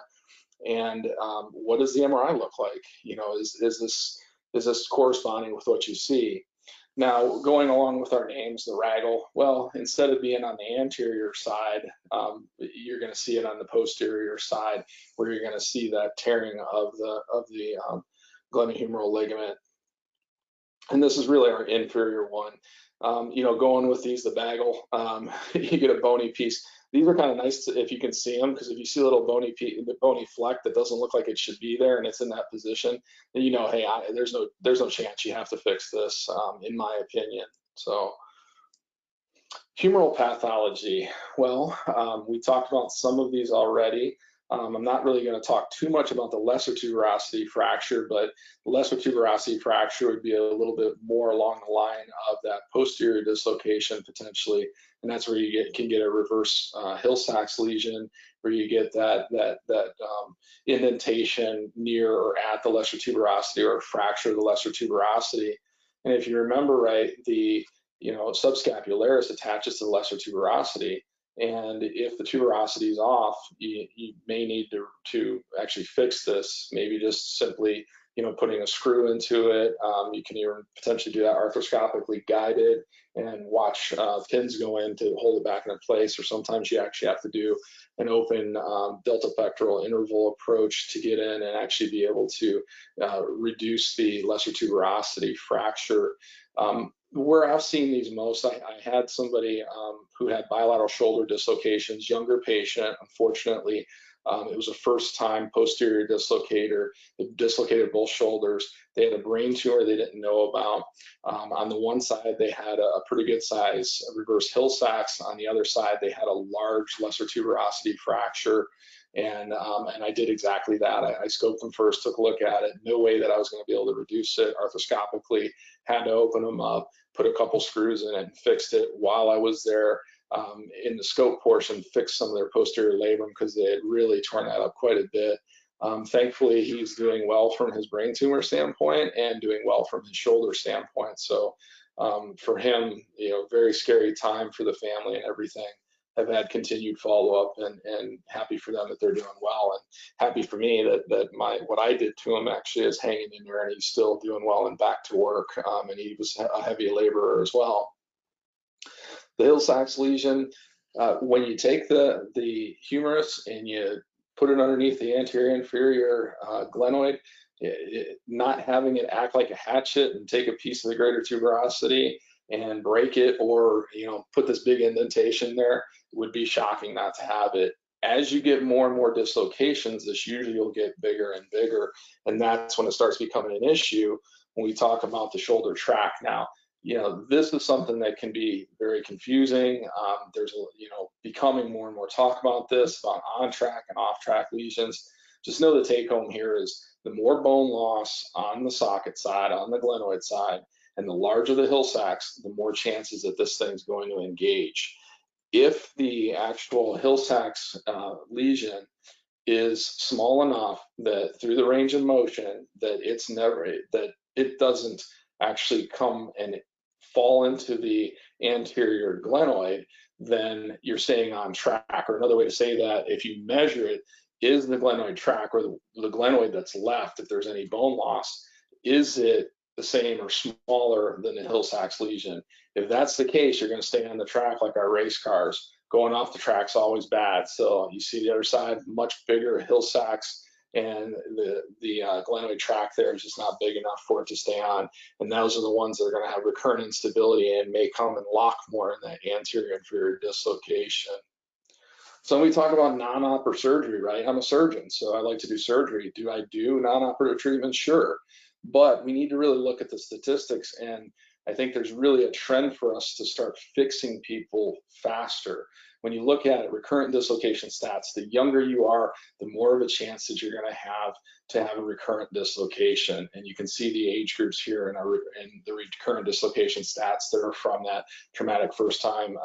And what does the MRI look like? You know, is this corresponding with what you see? Now, going along with our names, the raggle, well, instead of being on the anterior side, you're going to see it on the posterior side, where you're going to see that tearing of the glenohumeral ligament. And this is really our inferior one. You know, going with these, the bagel, you get a bony piece. These are kind of nice if you can see them, because if you see a little bony fleck that doesn't look like it should be there and it's in that position, then you know, hey, there's no chance, you have to fix this, in my opinion. So humeral pathology. Well, we talked about some of these already. I'm not really going to talk too much about the lesser tuberosity fracture, but the lesser tuberosity fracture would be a little bit more along the line of that posterior dislocation potentially, and that's where you can get a reverse Hill-Sachs lesion, where you get that indentation near or at the lesser tuberosity, or fracture of the lesser tuberosity. And if you remember right, the subscapularis attaches to the lesser tuberosity. And if the tuberosity is off, you may need to actually fix this, maybe just simply, putting a screw into it. You can even potentially do that arthroscopically guided and watch pins go in to hold it back in place, or sometimes you actually have to do an open delta pectoral interval approach to get in and actually be able to reduce the lesser tuberosity fracture. Where I've seen these most, I had somebody who had bilateral shoulder dislocations, younger patient, unfortunately. It was a first-time posterior dislocator. It dislocated both shoulders. They had a brain tumor they didn't know about. On the one side, they had a pretty good size reverse Hill-Sachs. On the other side, they had a large lesser tuberosity fracture. And I did exactly that. I scoped them first, took a look at it. No way that I was going to be able to reduce it arthroscopically. Had to open them up, put a couple screws in it, and fixed it while I was there. In the scope portion, fixed some of their posterior labrum because they had really torn that up quite a bit. Thankfully, he's doing well from his brain tumor standpoint and doing well from his shoulder standpoint. So for him, very scary time for the family and everything. Have had continued follow-up, and happy for them that they're doing well, and happy for me that what I did to him actually is hanging in there, and he's still doing well and back to work. And he was a heavy laborer as well. The Hill-Sachs lesion, when you take the humerus and you put it underneath the anterior inferior glenoid, not having it act like a hatchet and take a piece of the greater tuberosity and break it, or put this big indentation there, would be shocking not to have it. As you get more and more dislocations, this usually will get bigger and bigger, and that's when it starts becoming an issue when we talk about the shoulder track. Now, this is something that can be very confusing. There's becoming more and more talk about this, about on-track and off-track lesions. Just know the take-home here is the more bone loss on the socket side, on the glenoid side, and the larger the Hill-Sachs, the more chances that this thing's going to engage. If the actual Hill-Sachs lesion is small enough that through the range of motion that it doesn't actually come and fall into the anterior glenoid, then you're staying on track. Or another way to say that, if you measure it, is the glenoid track, or the glenoid that's left, if there's any bone loss, is it the same or smaller than the Hill-Sachs lesion? If that's the case, you're going to stay on the track like our race cars. Going off the track's always bad. So you see the other side, much bigger Hill-Sachs, and the glenoid track there is just not big enough for it to stay on. And those are the ones that are going to have recurrent instability and may come and lock more in that anterior inferior dislocation. So when we talk about non-op or surgery, right? I'm a surgeon, so I like to do surgery. Do I do non-operative treatment? Sure. But we need to really look at the statistics, and I think there's really a trend for us to start fixing people faster. When you look at recurrent dislocation stats, the younger you are, the more of a chance that you're going to have a recurrent dislocation. And you can see the age groups here in the recurrent dislocation stats that are from that traumatic first time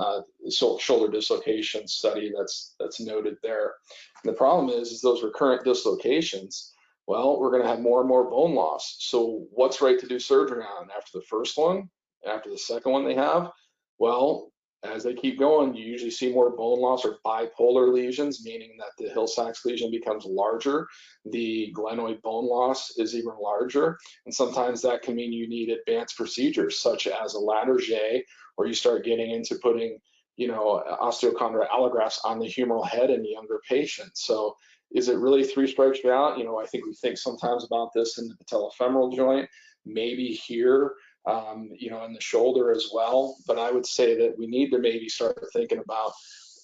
shoulder dislocation study that's noted there. And the problem is those recurrent dislocations, well, we're going to have more and more bone loss. So what's right to do surgery on after the first one, after the second one they have? Well, as they keep going, you usually see more bone loss or bipolar lesions, meaning that the Hill-Sachs lesion becomes larger. The glenoid bone loss is even larger. And sometimes that can mean you need advanced procedures such as a ladder J, or you start getting into putting, osteochondral allografts on the humeral head in younger patients. So is it really 3 strikes you're out? I think we think sometimes about this in the patellofemoral joint, maybe here, in the shoulder as well. But I would say that we need to maybe start thinking about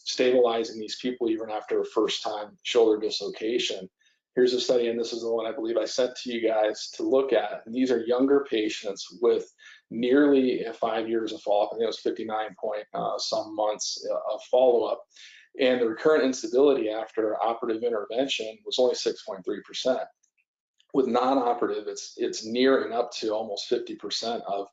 stabilizing these people even after a first time shoulder dislocation. Here's a study, and this is the one I believe I sent to you guys to look at. And these are younger patients with nearly 5 years of follow-up. I think it was 59 point some months of follow-up. And the recurrent instability after operative intervention was only 6.3%. With non-operative, it's nearing up to almost 50% of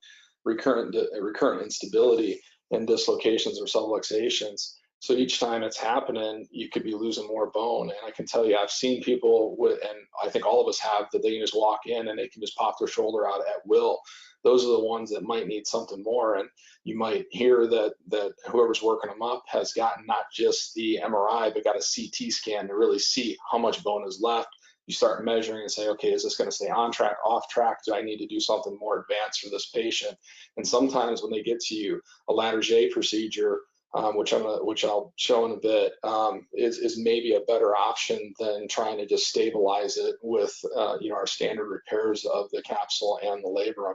recurrent instability and dislocations or subluxations. So each time it's happening, you could be losing more bone. And I can tell you, I've seen people and I think all of us have, that they can just walk in and they can just pop their shoulder out at will. Those are the ones that might need something more. And you might hear that whoever's working them up has gotten not just the MRI, but got a CT scan to really see how much bone is left. You start measuring and say, okay, is this going to stay on track, off track? Do I need to do something more advanced for this patient? And sometimes when they get to you, a ladder J procedure, which I'll show in a bit, is maybe a better option than trying to just stabilize it with our standard repairs of the capsule and the labrum.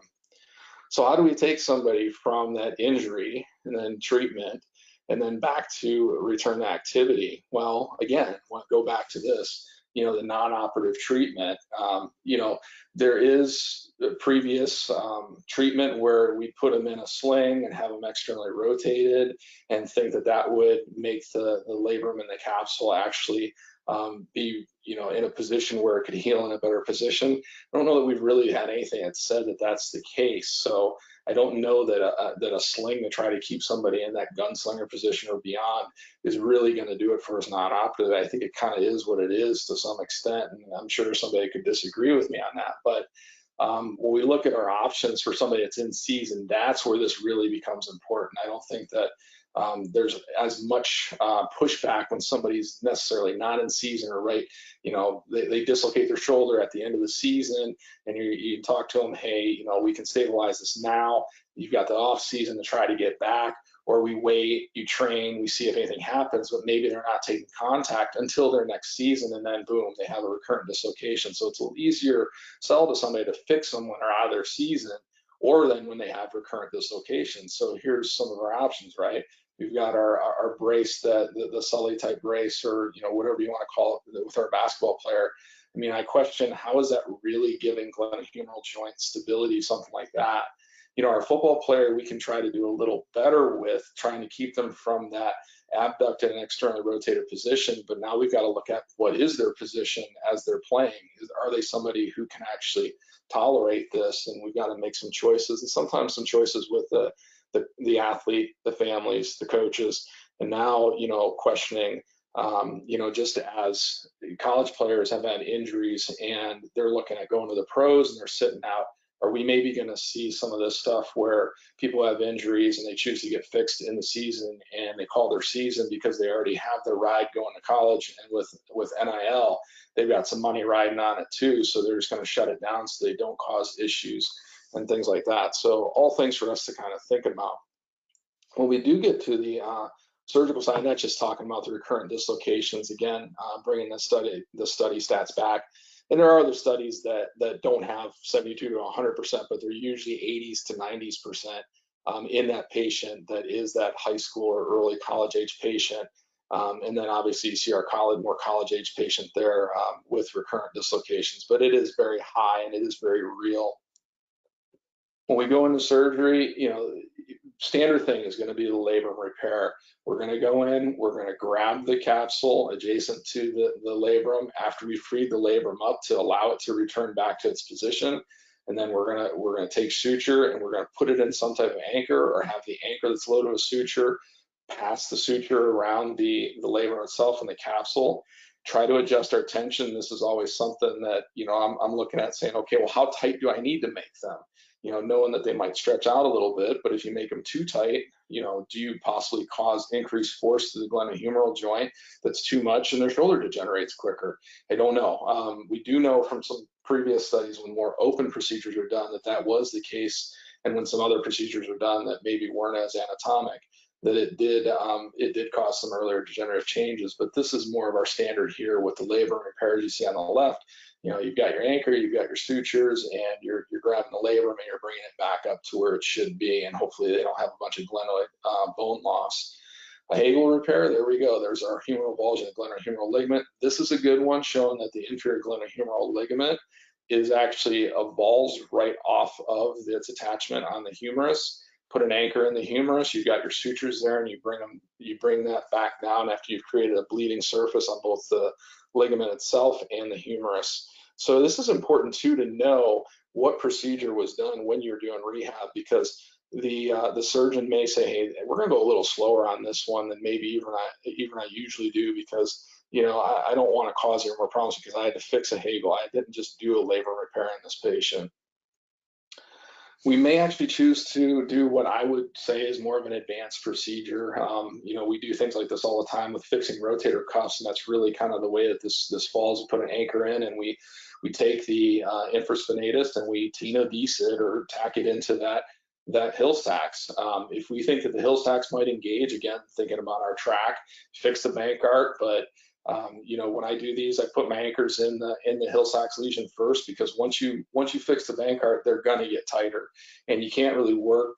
So how do we take somebody from that injury and then treatment and then back to return to activity? Well, again, go back to this. The non-operative treatment, there is previous treatment where we put them in a sling and have them externally rotated and think that would make the labrum and the capsule actually be, in a position where it could heal in a better position. I don't know that we've really had anything that said that that's the case. So I don't know that a sling to try to keep somebody in that gunslinger position or beyond is really going to do it for us non-operative. I think it kind of is what it is to some extent, and I'm sure somebody could disagree with me on that. But when we look at our options for somebody that's in season, that's where this really becomes important. I don't think that there's as much pushback when somebody's necessarily not in season or they dislocate their shoulder at the end of the season, and you talk to them, hey, we can stabilize this now. You've got the off season to try to get back, or we wait, you train, we see if anything happens, but maybe they're not taking contact until their next season, and then boom, they have a recurrent dislocation. So it's a little easier sell to somebody to fix them when they're out of their season, or then when they have recurrent dislocations. So here's some of our options, right? We've got our brace, the Sully type brace, or whatever you want to call it, with our basketball player. I mean, I question, how is that really giving glenohumeral joint stability, something like that? Our football player, we can try to do a little better with trying to keep them from that abducted and externally rotated position. But now we've got to look at what is their position as they're playing. Are they somebody who can actually tolerate this? And we've got to make some choices, and sometimes some choices with the athlete, the families, the coaches, and now, questioning, just as college players have had injuries and they're looking at going to the pros and they're sitting out, are we maybe going to see some of this stuff where people have injuries and they choose to get fixed in the season and they call their season because they already have their ride going to college, and with NIL, they've got some money riding on it too, so they're just going to shut it down so they don't cause issues and things like that. So all things for us to kind of think about. When we do get to the surgical side, not just talking about the recurrent dislocations, again, bringing the study stats back. And there are other studies that don't have 72 to 100%, but they're usually 80s to 90% in that patient that is that high school or early college age patient. And then obviously you see our more college age patient there with recurrent dislocations, but it is very high and it is very real. When we go into surgery, standard thing is going to be the labrum repair. We're going to go in, we're going to grab the capsule adjacent to the labrum after we freed the labrum up to allow it to return back to its position. And then we're gonna take suture and we're gonna put it in some type of anchor, or have the anchor that's loaded with suture pass the suture around the labrum itself and the capsule. Try to adjust our tension. This is always something that I'm looking at, saying, okay, well, how tight do I need to make them? Knowing that they might stretch out a little bit, but if you make them too tight, do you possibly cause increased force to the glenohumeral joint that's too much and their shoulder degenerates quicker? I don't know. We do know from some previous studies when more open procedures are done that was the case, and when some other procedures are done that maybe weren't as anatomic, that it did cause some earlier degenerative changes. But this is more of our standard here with the labrum repairs you see on the left. You've got your anchor, you've got your sutures, and you're grabbing the labrum and you're bringing it back up to where it should be, and hopefully they don't have a bunch of glenoid bone loss. A Hagel repair, there we go. There's our humeral bulge and glenohumeral ligament. This is a good one, showing that the inferior glenohumeral ligament is actually avulsed right off of its attachment on the humerus. Put an anchor in the humerus, you've got your sutures there, and you bring that back down after you've created a bleeding surface on both the ligament itself and the humerus. So this is important too, to know what procedure was done when you're doing rehab, because the surgeon may say, hey, we're going to go a little slower on this one than maybe even I usually do, because I don't want to cause any more problems because I had to fix a Hagel. I didn't just do a labrum repair in this patient. We may actually choose to do what I would say is more of an advanced procedure. We do things like this all the time with fixing rotator cuffs, and that's really kind of the way that this falls. We put an anchor in, and we take the infraspinatus and we tenodese it or tack it into that heel stacks. If we think that the heel stacks might engage, again, thinking about our track, fix the Bankart, but when I do these, I put my anchors in the heel stacks lesion first, because once you fix the Bankart, they're gonna get tighter, and you can't really work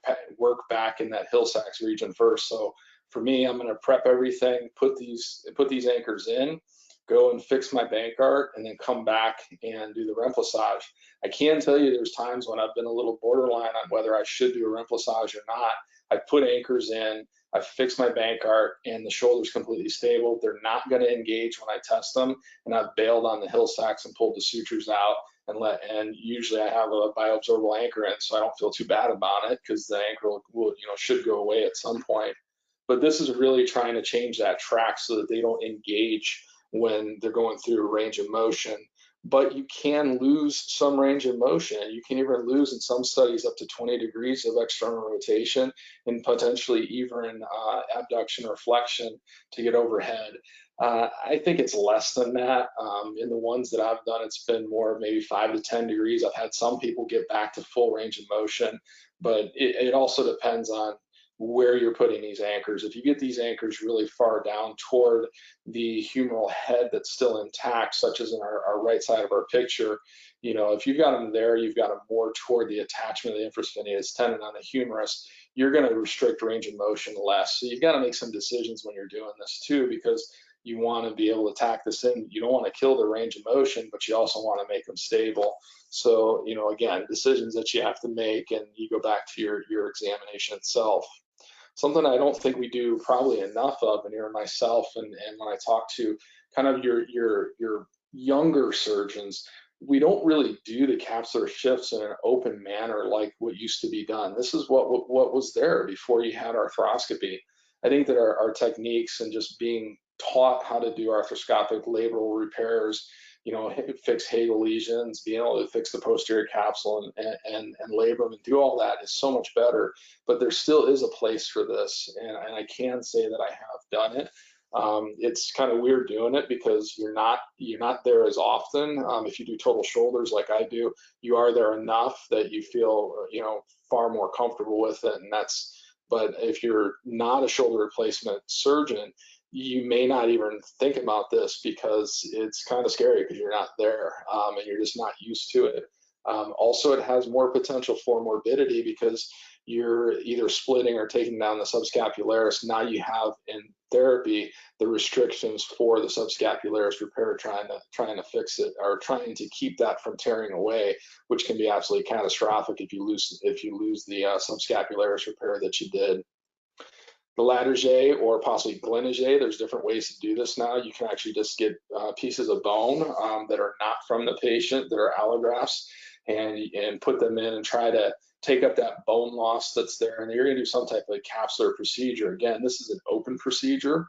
back in that heel stacks region first. So for me, I'm gonna prep everything, put these anchors in, go and fix my Bankart, and then come back and do the remplissage. I can tell you there's times when I've been a little borderline on whether I should do a remplissage or not. I put anchors in, I fix my Bankart, and the shoulder's completely stable. They're not going to engage when I test them, and I've bailed on the heel stacks and pulled the sutures out, and usually I have a bioabsorbable anchor in, so I don't feel too bad about it, because the anchor will should go away at some point. But this is really trying to change that track so that they don't engage when they're going through a range of motion. But you can lose some range of motion. You can even lose, in some studies, up to 20 degrees of external rotation, and potentially even abduction or flexion to get overhead. I think it's less than that. In the ones that I've done, it's been more maybe 5 to 10 degrees. I've had some people get back to full range of motion, but it also depends on where you're putting these anchors. If you get these anchors really far down toward the humeral head that's still intact, such as in our right side of our picture, if you've got them there, you've got them more toward the attachment of the infraspinatus tendon on the humerus, you're going to restrict range of motion less. So you've got to make some decisions when you're doing this too, because you want to be able to tack this in. You don't want to kill the range of motion, but you also want to make them stable. So, again, decisions that you have to make, and you go back to your examination itself. Something I don't think we do probably enough of, and here myself, and when I talk to kind of your younger surgeons, we don't really do the capsular shifts in an open manner like what used to be done. This is what was there before you had arthroscopy. I think that our techniques and just being taught how to do arthroscopic labral repairs, fix Hagel lesions, being able to fix the posterior capsule and labrum and do all that is so much better. But there still is a place for this, and I can say that I have done it. It's kind of weird doing it because you're not there as often. If you do total shoulders like I do, you are there enough that you feel far more comfortable with it, and but if you're not a shoulder replacement surgeon, you may not even think about this because it's kind of scary because you're not there, and you're just not used to it. Also, it has more potential for morbidity because you're either splitting or taking down the subscapularis. Now you have in therapy the restrictions for the subscapularis repair, trying to fix it, or trying to keep that from tearing away, which can be absolutely catastrophic if you lose the subscapularis repair that you did. The Latarjet or possibly Glenojet, there's different ways to do this now. You can actually just get pieces of bone that are not from the patient, that are allografts, and put them in and try to take up that bone loss that's there. And you're going to do some type of capsular procedure. Again, this is an open procedure.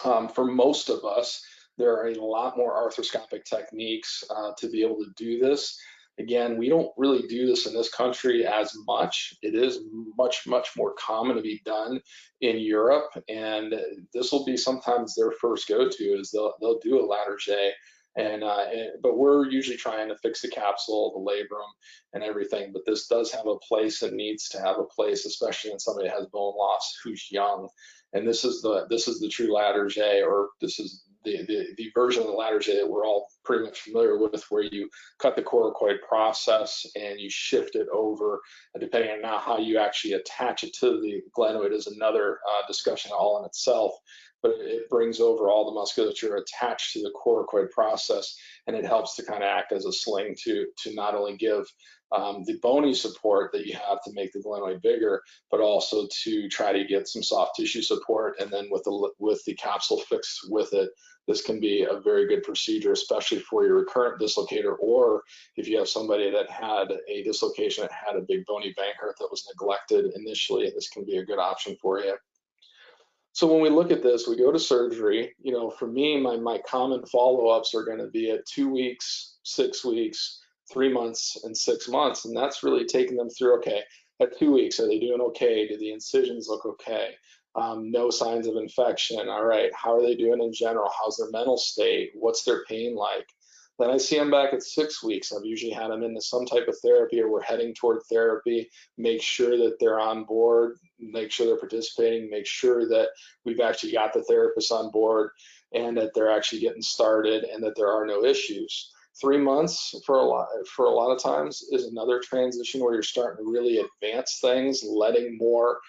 For most of us, there are a lot more arthroscopic techniques to be able to do this. Again, we don't really do this in this country as much. It is much, much more common to be done in Europe, and this will be sometimes their first go-to is they'll do a Latarjet, but we're usually trying to fix the capsule, the labrum, and everything. But this does have a place and needs to have a place, especially in somebody that has bone loss who's young. And this is the true Latarjet, or this is the version of the Latarjet that we're all pretty much familiar with, where you cut the coracoid process and you shift it over. Depending on now how you actually attach it to the glenoid is another discussion all in itself. But it brings over all the musculature attached to the coracoid process, and it helps to kind of act as a sling to not only give the bony support that you have to make the glenoid bigger, but also to try to get some soft tissue support. And then with the capsule fixed with it, this can be a very good procedure, especially for your recurrent dislocator, or if you have somebody that had a dislocation that had a big bony Bankert that was neglected initially, this can be a good option for you. So when we look at this, we go to surgery. You know, for me, my common follow-ups are going to be at 2 weeks, 6 weeks, 3 months, and 6 months. And that's really taking them through, okay, at 2 weeks, are they doing okay? Do the incisions look okay? No signs of infection. All right, how are they doing in general? How's their mental state? What's their pain like? Then I see them back at 6 weeks. I've usually had them into some type of therapy, or we're heading toward therapy. Make sure that they're on board, make sure they're participating, make sure that we've actually got the therapist on board and that they're actually getting started and that there are no issues. 3 months for a lot of times is another transition where you're starting to really advance things, letting more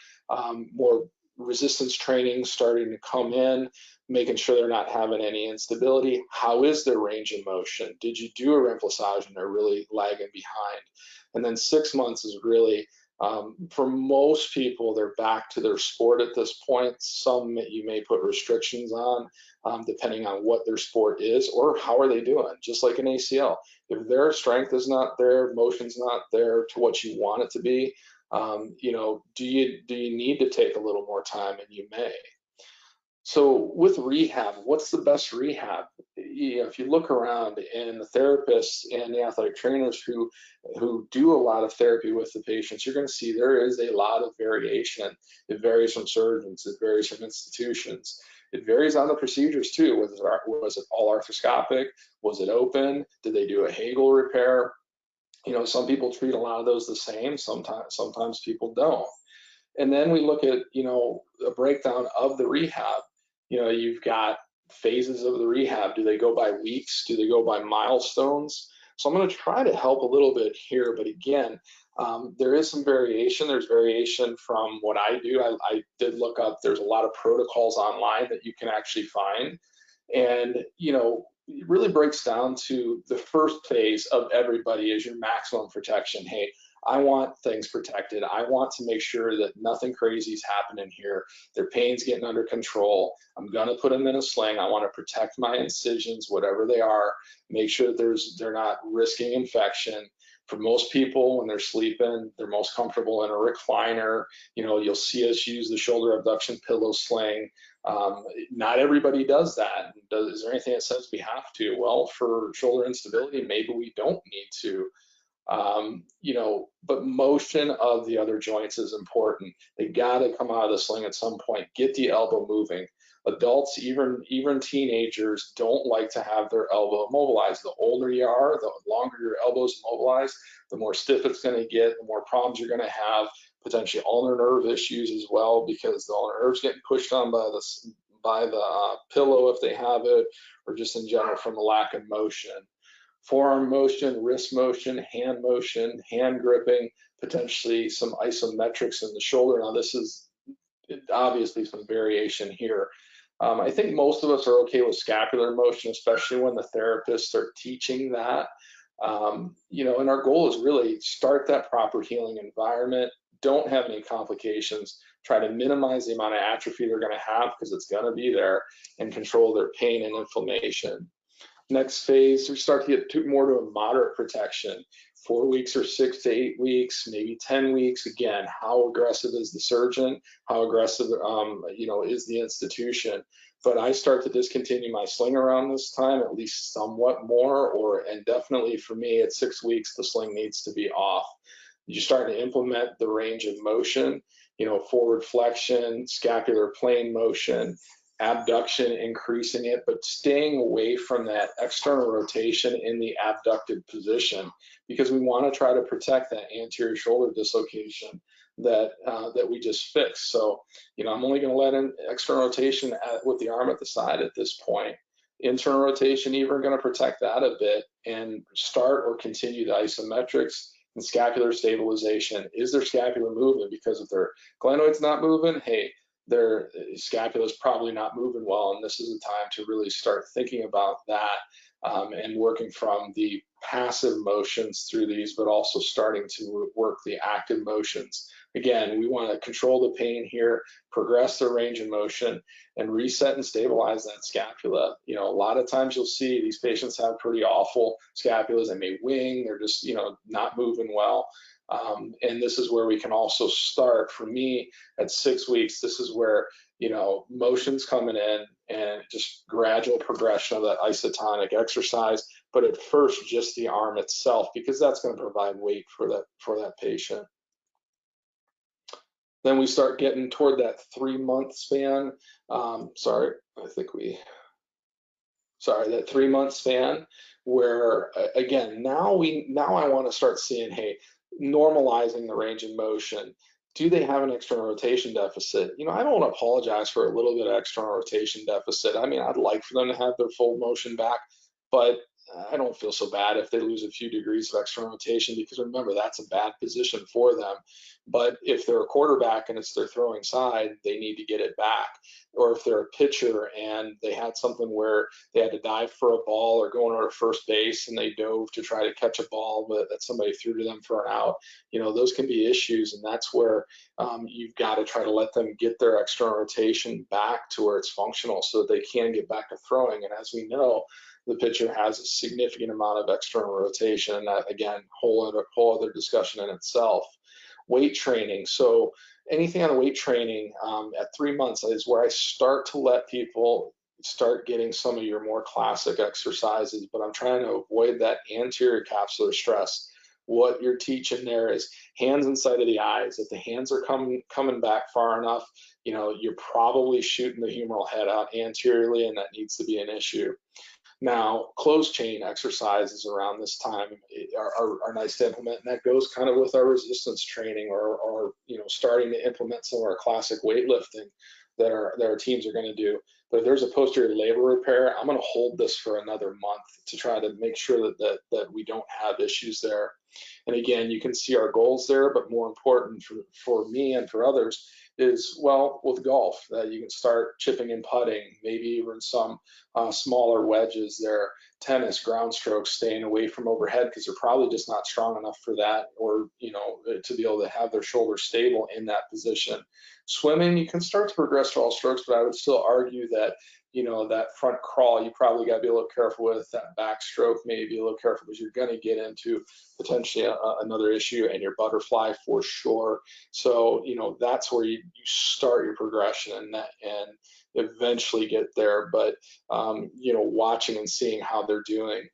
resistance training starting to come in, making sure they're not having any instability. How is their range of motion? Did you do a remplissage and they're really lagging behind? And then 6 months is really, for most people, they're back to their sport at this point. Some you may put restrictions on, depending on what their sport is or how are they doing, just like an ACL. If their strength is not there, motion's not there to what you want it to be, you know, do you need to take a little more time? And you may. So with rehab, what's the best rehab? You know, if you look around, and the therapists and the athletic trainers who do a lot of therapy with the patients, you're going to see there is a lot of variation. It varies from surgeons, it varies from institutions. It varies on the procedures too. Was it all arthroscopic? Was it open? Did they do a Hegel repair? You know, some people treat a lot of those the same. Sometimes people don't. And then we look at, you know, a breakdown of the rehab. You know, you've got phases of the rehab. Do they go by weeks? Do they go by milestones? So I'm going to try to help a little bit here, but again, there is some variation. There's variation from what I do. I did look up, there's a lot of protocols online that you can actually find. And, you know, it really breaks down to the first phase of everybody is your maximum protection. Hey, I want things protected. I want to make sure that nothing crazy is happening here. Their pain's getting under control. I'm gonna put them in a sling. I want to protect my incisions, whatever they are. Make sure that they're not risking infection. For most people, when they're sleeping, they're most comfortable in a recliner. You know, you'll see us use the shoulder abduction pillow sling. Not everybody does that. Is there anything that says we have to? Well, for shoulder instability, maybe we don't need to. You know, but motion of the other joints is important. They got to come out of the sling at some point. Get the elbow moving. Adults, even teenagers, don't like to have their elbow immobilized. The older you are, the longer your elbow's immobilized, the more stiff it's going to get, the more problems you're going to have, potentially ulnar nerve issues as well, because the ulnar nerve's getting pushed on by the pillow if they have it, or just in general from a lack of motion. forearm motion, wrist motion, hand gripping, potentially some isometrics in the shoulder. Now this is obviously some variation here. I think most of us are okay with scapular motion, especially when the therapists are teaching that. And our goal is really start that proper healing environment, don't have any complications, try to minimize the amount of atrophy they're going to have because it's going to be there, and control their pain and inflammation. Next phase, we start to get more to a moderate protection, 4 weeks or 6 to 8 weeks, maybe 10 weeks. Again, how aggressive is the surgeon? How aggressive, is the institution? But I start to discontinue my sling around this time, at least somewhat more, and definitely for me at 6 weeks, the sling needs to be off. You start to implement the range of motion, forward flexion, scapular plane motion, abduction, increasing it, but staying away from that external rotation in the abducted position, because we want to try to protect that anterior shoulder dislocation that we just fixed. So, I'm only going to let in external rotation with the arm at the side at this point. Internal rotation, even going to protect that a bit, and start or continue the isometrics and scapular stabilization. Is their scapula moving? Because if their glenoid's not moving, hey, their scapula is probably not moving well, and this is a time to really start thinking about that, and working from the passive motions through these, but also starting to work the active motions. Again, we want to control the pain here, progress the range of motion, and reset and stabilize that scapula. A lot of times you'll see these patients have pretty awful scapulas. They may wing, they're just not moving well. And this is where we can also start. For me, at 6 weeks, this is where motion's coming in, and just gradual progression of that isotonic exercise, but at first just the arm itself, because that's going to provide weight for that patient. Then we start getting toward that 3-month span. That 3-month span, where again, now I want to start seeing, hey, normalizing the range of motion. Do they have an external rotation deficit? I don't want to apologize for a little bit of external rotation deficit. I mean, I'd like for them to have their full motion back, but I don't feel so bad if they lose a few degrees of external rotation, because remember, that's a bad position for them. But if they're a quarterback and it's their throwing side, they need to get it back. Or if they're a pitcher and they had something where they had to dive for a ball or going over to first base and they dove to try to catch a ball that somebody threw to them for an out, those can be issues. And that's where you've got to try to let them get their external rotation back to where it's functional so that they can get back to throwing. And as we know, the pitcher has a significant amount of external rotation, and that, again, whole other discussion in itself. Weight training. So anything on weight training at 3 months is where I start to let people start getting some of your more classic exercises, but I'm trying to avoid that anterior capsular stress. What you're teaching there is hands inside of the eyes. If the hands are coming back far enough, you're probably shooting the humeral head out anteriorly, and that needs to be an issue. Now, closed chain exercises around this time are nice to implement, and that goes kind of with our resistance training, or starting to implement some of our classic weightlifting that our teams are going to do. But if there's a posterior labral repair, I'm going to hold this for another month to try to make sure that we don't have issues there. And again, you can see our goals there, but more important for me and for others is, well, with golf, that you can start chipping and putting, maybe even some smaller wedges there, tennis, ground strokes, staying away from overhead, because they're probably just not strong enough for that, or to be able to have their shoulders stable in that position. Swimming, you can start to progress to all strokes, but I would still argue that that front crawl, you probably got to be a little careful with. That backstroke, maybe be a little careful, because you're going to get into potentially another issue, and your butterfly for sure. So that's where you start your progression and eventually get there. But watching and seeing how they're doing.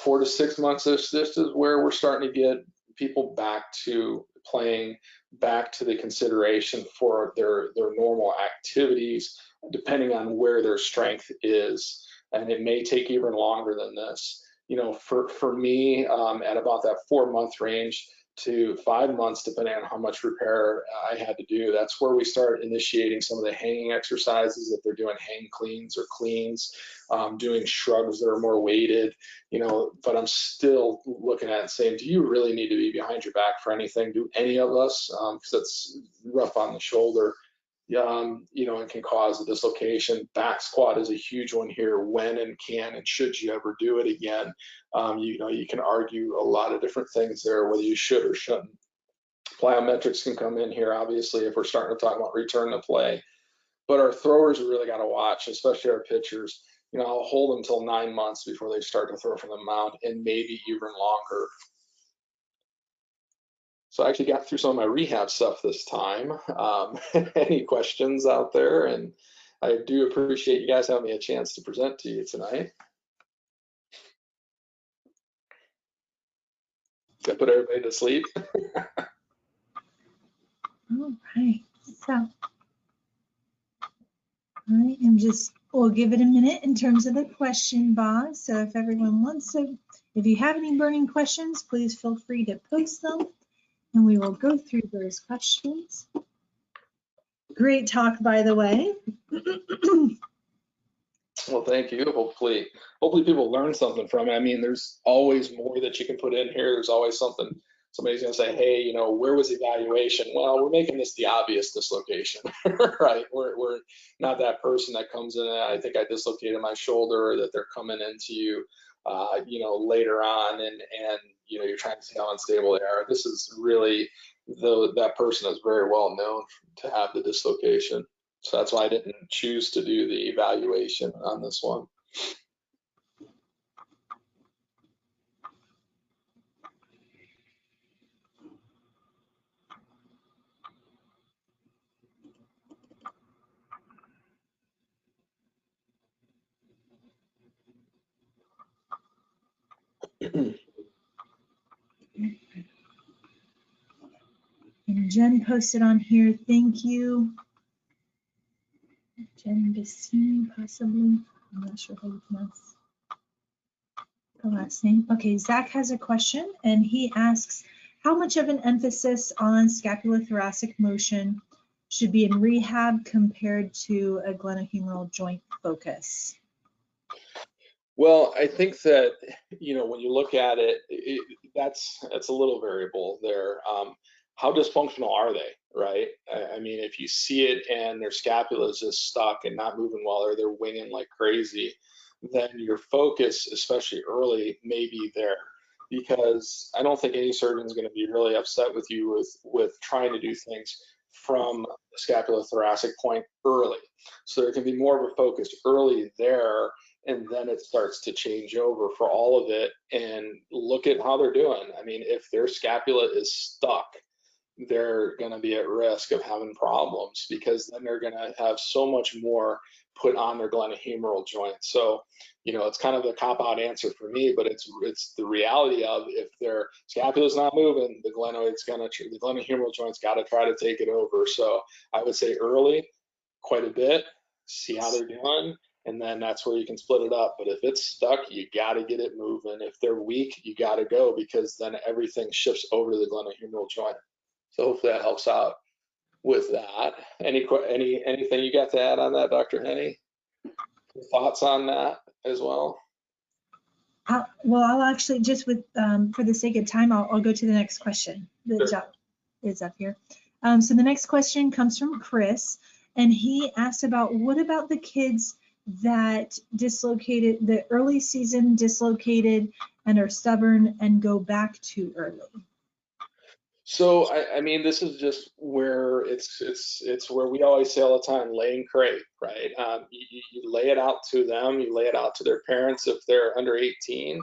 4 to 6 months, this is where we're starting to get people back to playing, back to the consideration for their normal activities, depending on where their strength is. And it may take even longer than this. For me, at about that 4-month range, to 5 months, depending on how much repair I had to do. That's where we start initiating some of the hanging exercises if they're doing hang cleans or cleans, doing shrugs that are more weighted, but I'm still looking at it and saying, do you really need to be behind your back for anything? Do any of us? Because it's rough on the shoulder. And can cause a dislocation. Back squat is a huge one here. When and can and should you ever do it again? You can argue a lot of different things there, whether you should or shouldn't. Plyometrics can come in here, obviously, if we're starting to talk about return to play. But our throwers, we really got to watch, especially our pitchers. I'll hold them until 9 months before they start to throw from the mound, and maybe even longer. So I actually got through some of my rehab stuff this time. Any questions out there? And I do appreciate you guys having me a chance to present to you tonight. Did I put everybody to sleep? All right, so we'll give it a minute in terms of the question box. So if everyone wants to, if you have any burning questions, please feel free to post them and we will go through those questions. Great talk, by the way. Well, thank you. Hopefully people learn something from it. I mean, there's always more that you can put in here. There's always something. Somebody's going to say, hey, where was the evaluation? Well, we're making this the obvious dislocation, right? We're not that person that comes in and I think I dislocated my shoulder, or that they're coming into you, later on and you're trying to see how unstable they are. This is really that person is very well known to have the dislocation. So that's why I didn't choose to do the evaluation on this one. And Jen posted on here, thank you. Jen Bassini, possibly. I'm not sure how you pronounce the last name. Okay, Zach has a question and he asks, how much of an emphasis on scapulothoracic motion should be in rehab compared to a glenohumeral joint focus? Well, I think that, when you look at it, that's a little variable there. How dysfunctional are they, right? I mean, if you see it and their scapula is just stuck and not moving well, or they're winging like crazy, then your focus, especially early, may be there. Because I don't think any surgeon is going to be really upset with you with trying to do things from the scapulothoracic point early. So there can be more of a focus early there, and then it starts to change over for all of it, and look at how they're doing. I mean, if their scapula is stuck, they're going to be at risk of having problems, because then they're going to have so much more put on their glenohumeral joint. So, it's kind of the cop-out answer for me, but it's the reality of, if their scapula's not moving, the glenohumeral joint's got to try to take it over. So I would say early, quite a bit, see how they're doing, and then that's where you can split it up. But if it's stuck, you got to get it moving. If they're weak, you got to go, because then everything shifts over to the glenohumeral joint. So hopefully that helps out with that. Anything you got to add on that, Dr. Henny? Thoughts on that as well? I'll actually just for the sake of time, I'll go to the next question that is up here. So the next question comes from Chris, and he asked about, what about the kids that dislocated, the early season dislocated and are stubborn and go back too early? So I mean, this is just where it's where we always say all the time, laying crate, right? You lay it out to them, you lay it out to their parents if they're under 18,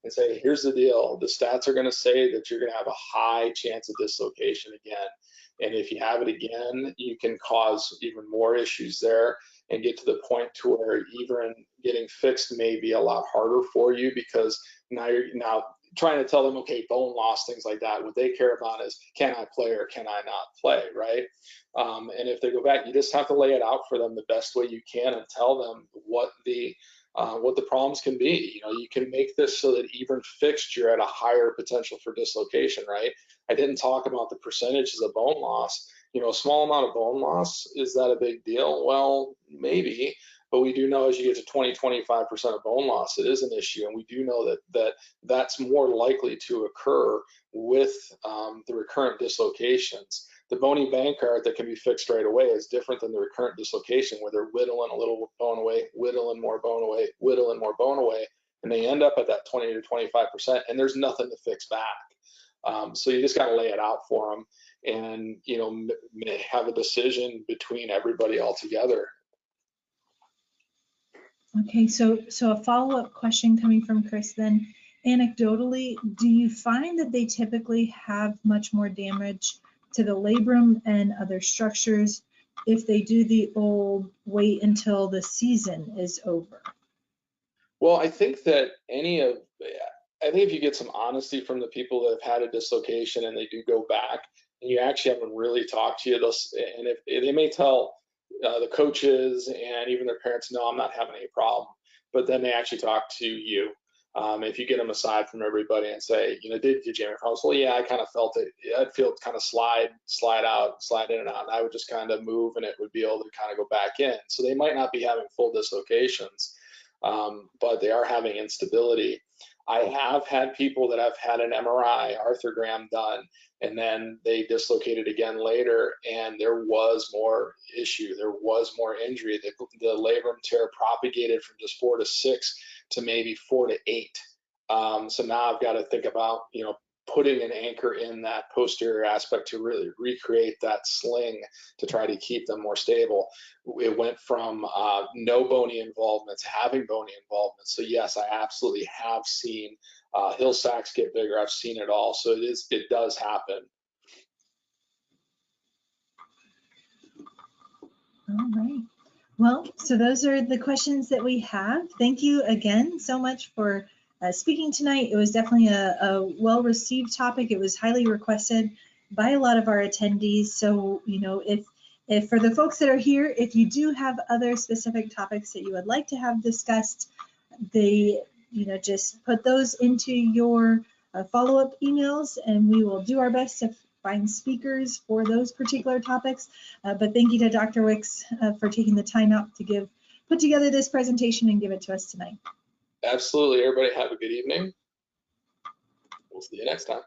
and say, here's the deal. The stats are going to say that you're going to have a high chance of dislocation again. And if you have it again, you can cause even more issues there, and get to the point to where even getting fixed may be a lot harder for you, because now you're trying to tell them, okay, bone loss, things like that. What they care about is, can I play or can I not play, right? And if they go back, you just have to lay it out for them the best way you can, and tell them what the problems can be. You can make this so that even fixed, you're at a higher potential for dislocation, right? I didn't talk about the percentages of bone loss. A small amount of bone loss, is that a big deal? Well, maybe, but we do know as you get to 20-25% of bone loss, it is an issue, and we do know that's more likely to occur with the recurrent dislocations. The bony Bankart that can be fixed right away is different than the recurrent dislocation, where they're whittling a little bone away, whittling more bone away, whittling more bone away, and they end up at that 20-25%, and there's nothing to fix back. So you just got to lay it out for them, and have a decision between everybody all together. Okay, so a follow-up question coming from Chris then. Anecdotally, do you find that they typically have much more damage to the labrum and other structures if they do the old wait until the season is over? Well, I think if you get some honesty from the people that have had a dislocation and they do go back, and you actually have them really talk to you, and if they may tell the coaches and even their parents, no, I'm not having any problem, but then they actually talk to you. If you get them aside from everybody and say, did you have any problems? Well, yeah, I kind of felt it. I'd feel it kind of slide out, slide in and out, and I would just kind of move, and it would be able to kind of go back in. So they might not be having full dislocations, but they are having instability. I have had people that have had an MRI arthrogram done, and then they dislocated again later, and there was more issue. There was more injury. The labrum tear propagated from just 4 to 6 to maybe 4 to 8. So now I've got to think about, putting an anchor in that posterior aspect to really recreate that sling to try to keep them more stable. It went from no bony involvement to having bony involvement. So yes, I absolutely have seen heel sacks get bigger. I've seen it all. So it does happen. All right. Well, so those are the questions that we have. Thank you again so much for speaking tonight. It was definitely a well-received topic. It was highly requested by a lot of our attendees. So, if for the folks that are here, if you do have other specific topics that you would like to have discussed, just put those into your follow-up emails, and we will do our best to find speakers for those particular topics. But thank you to Dr. Wicks for taking the time out to put together this presentation and give it to us tonight. Absolutely. Everybody have a good evening. We'll see you next time.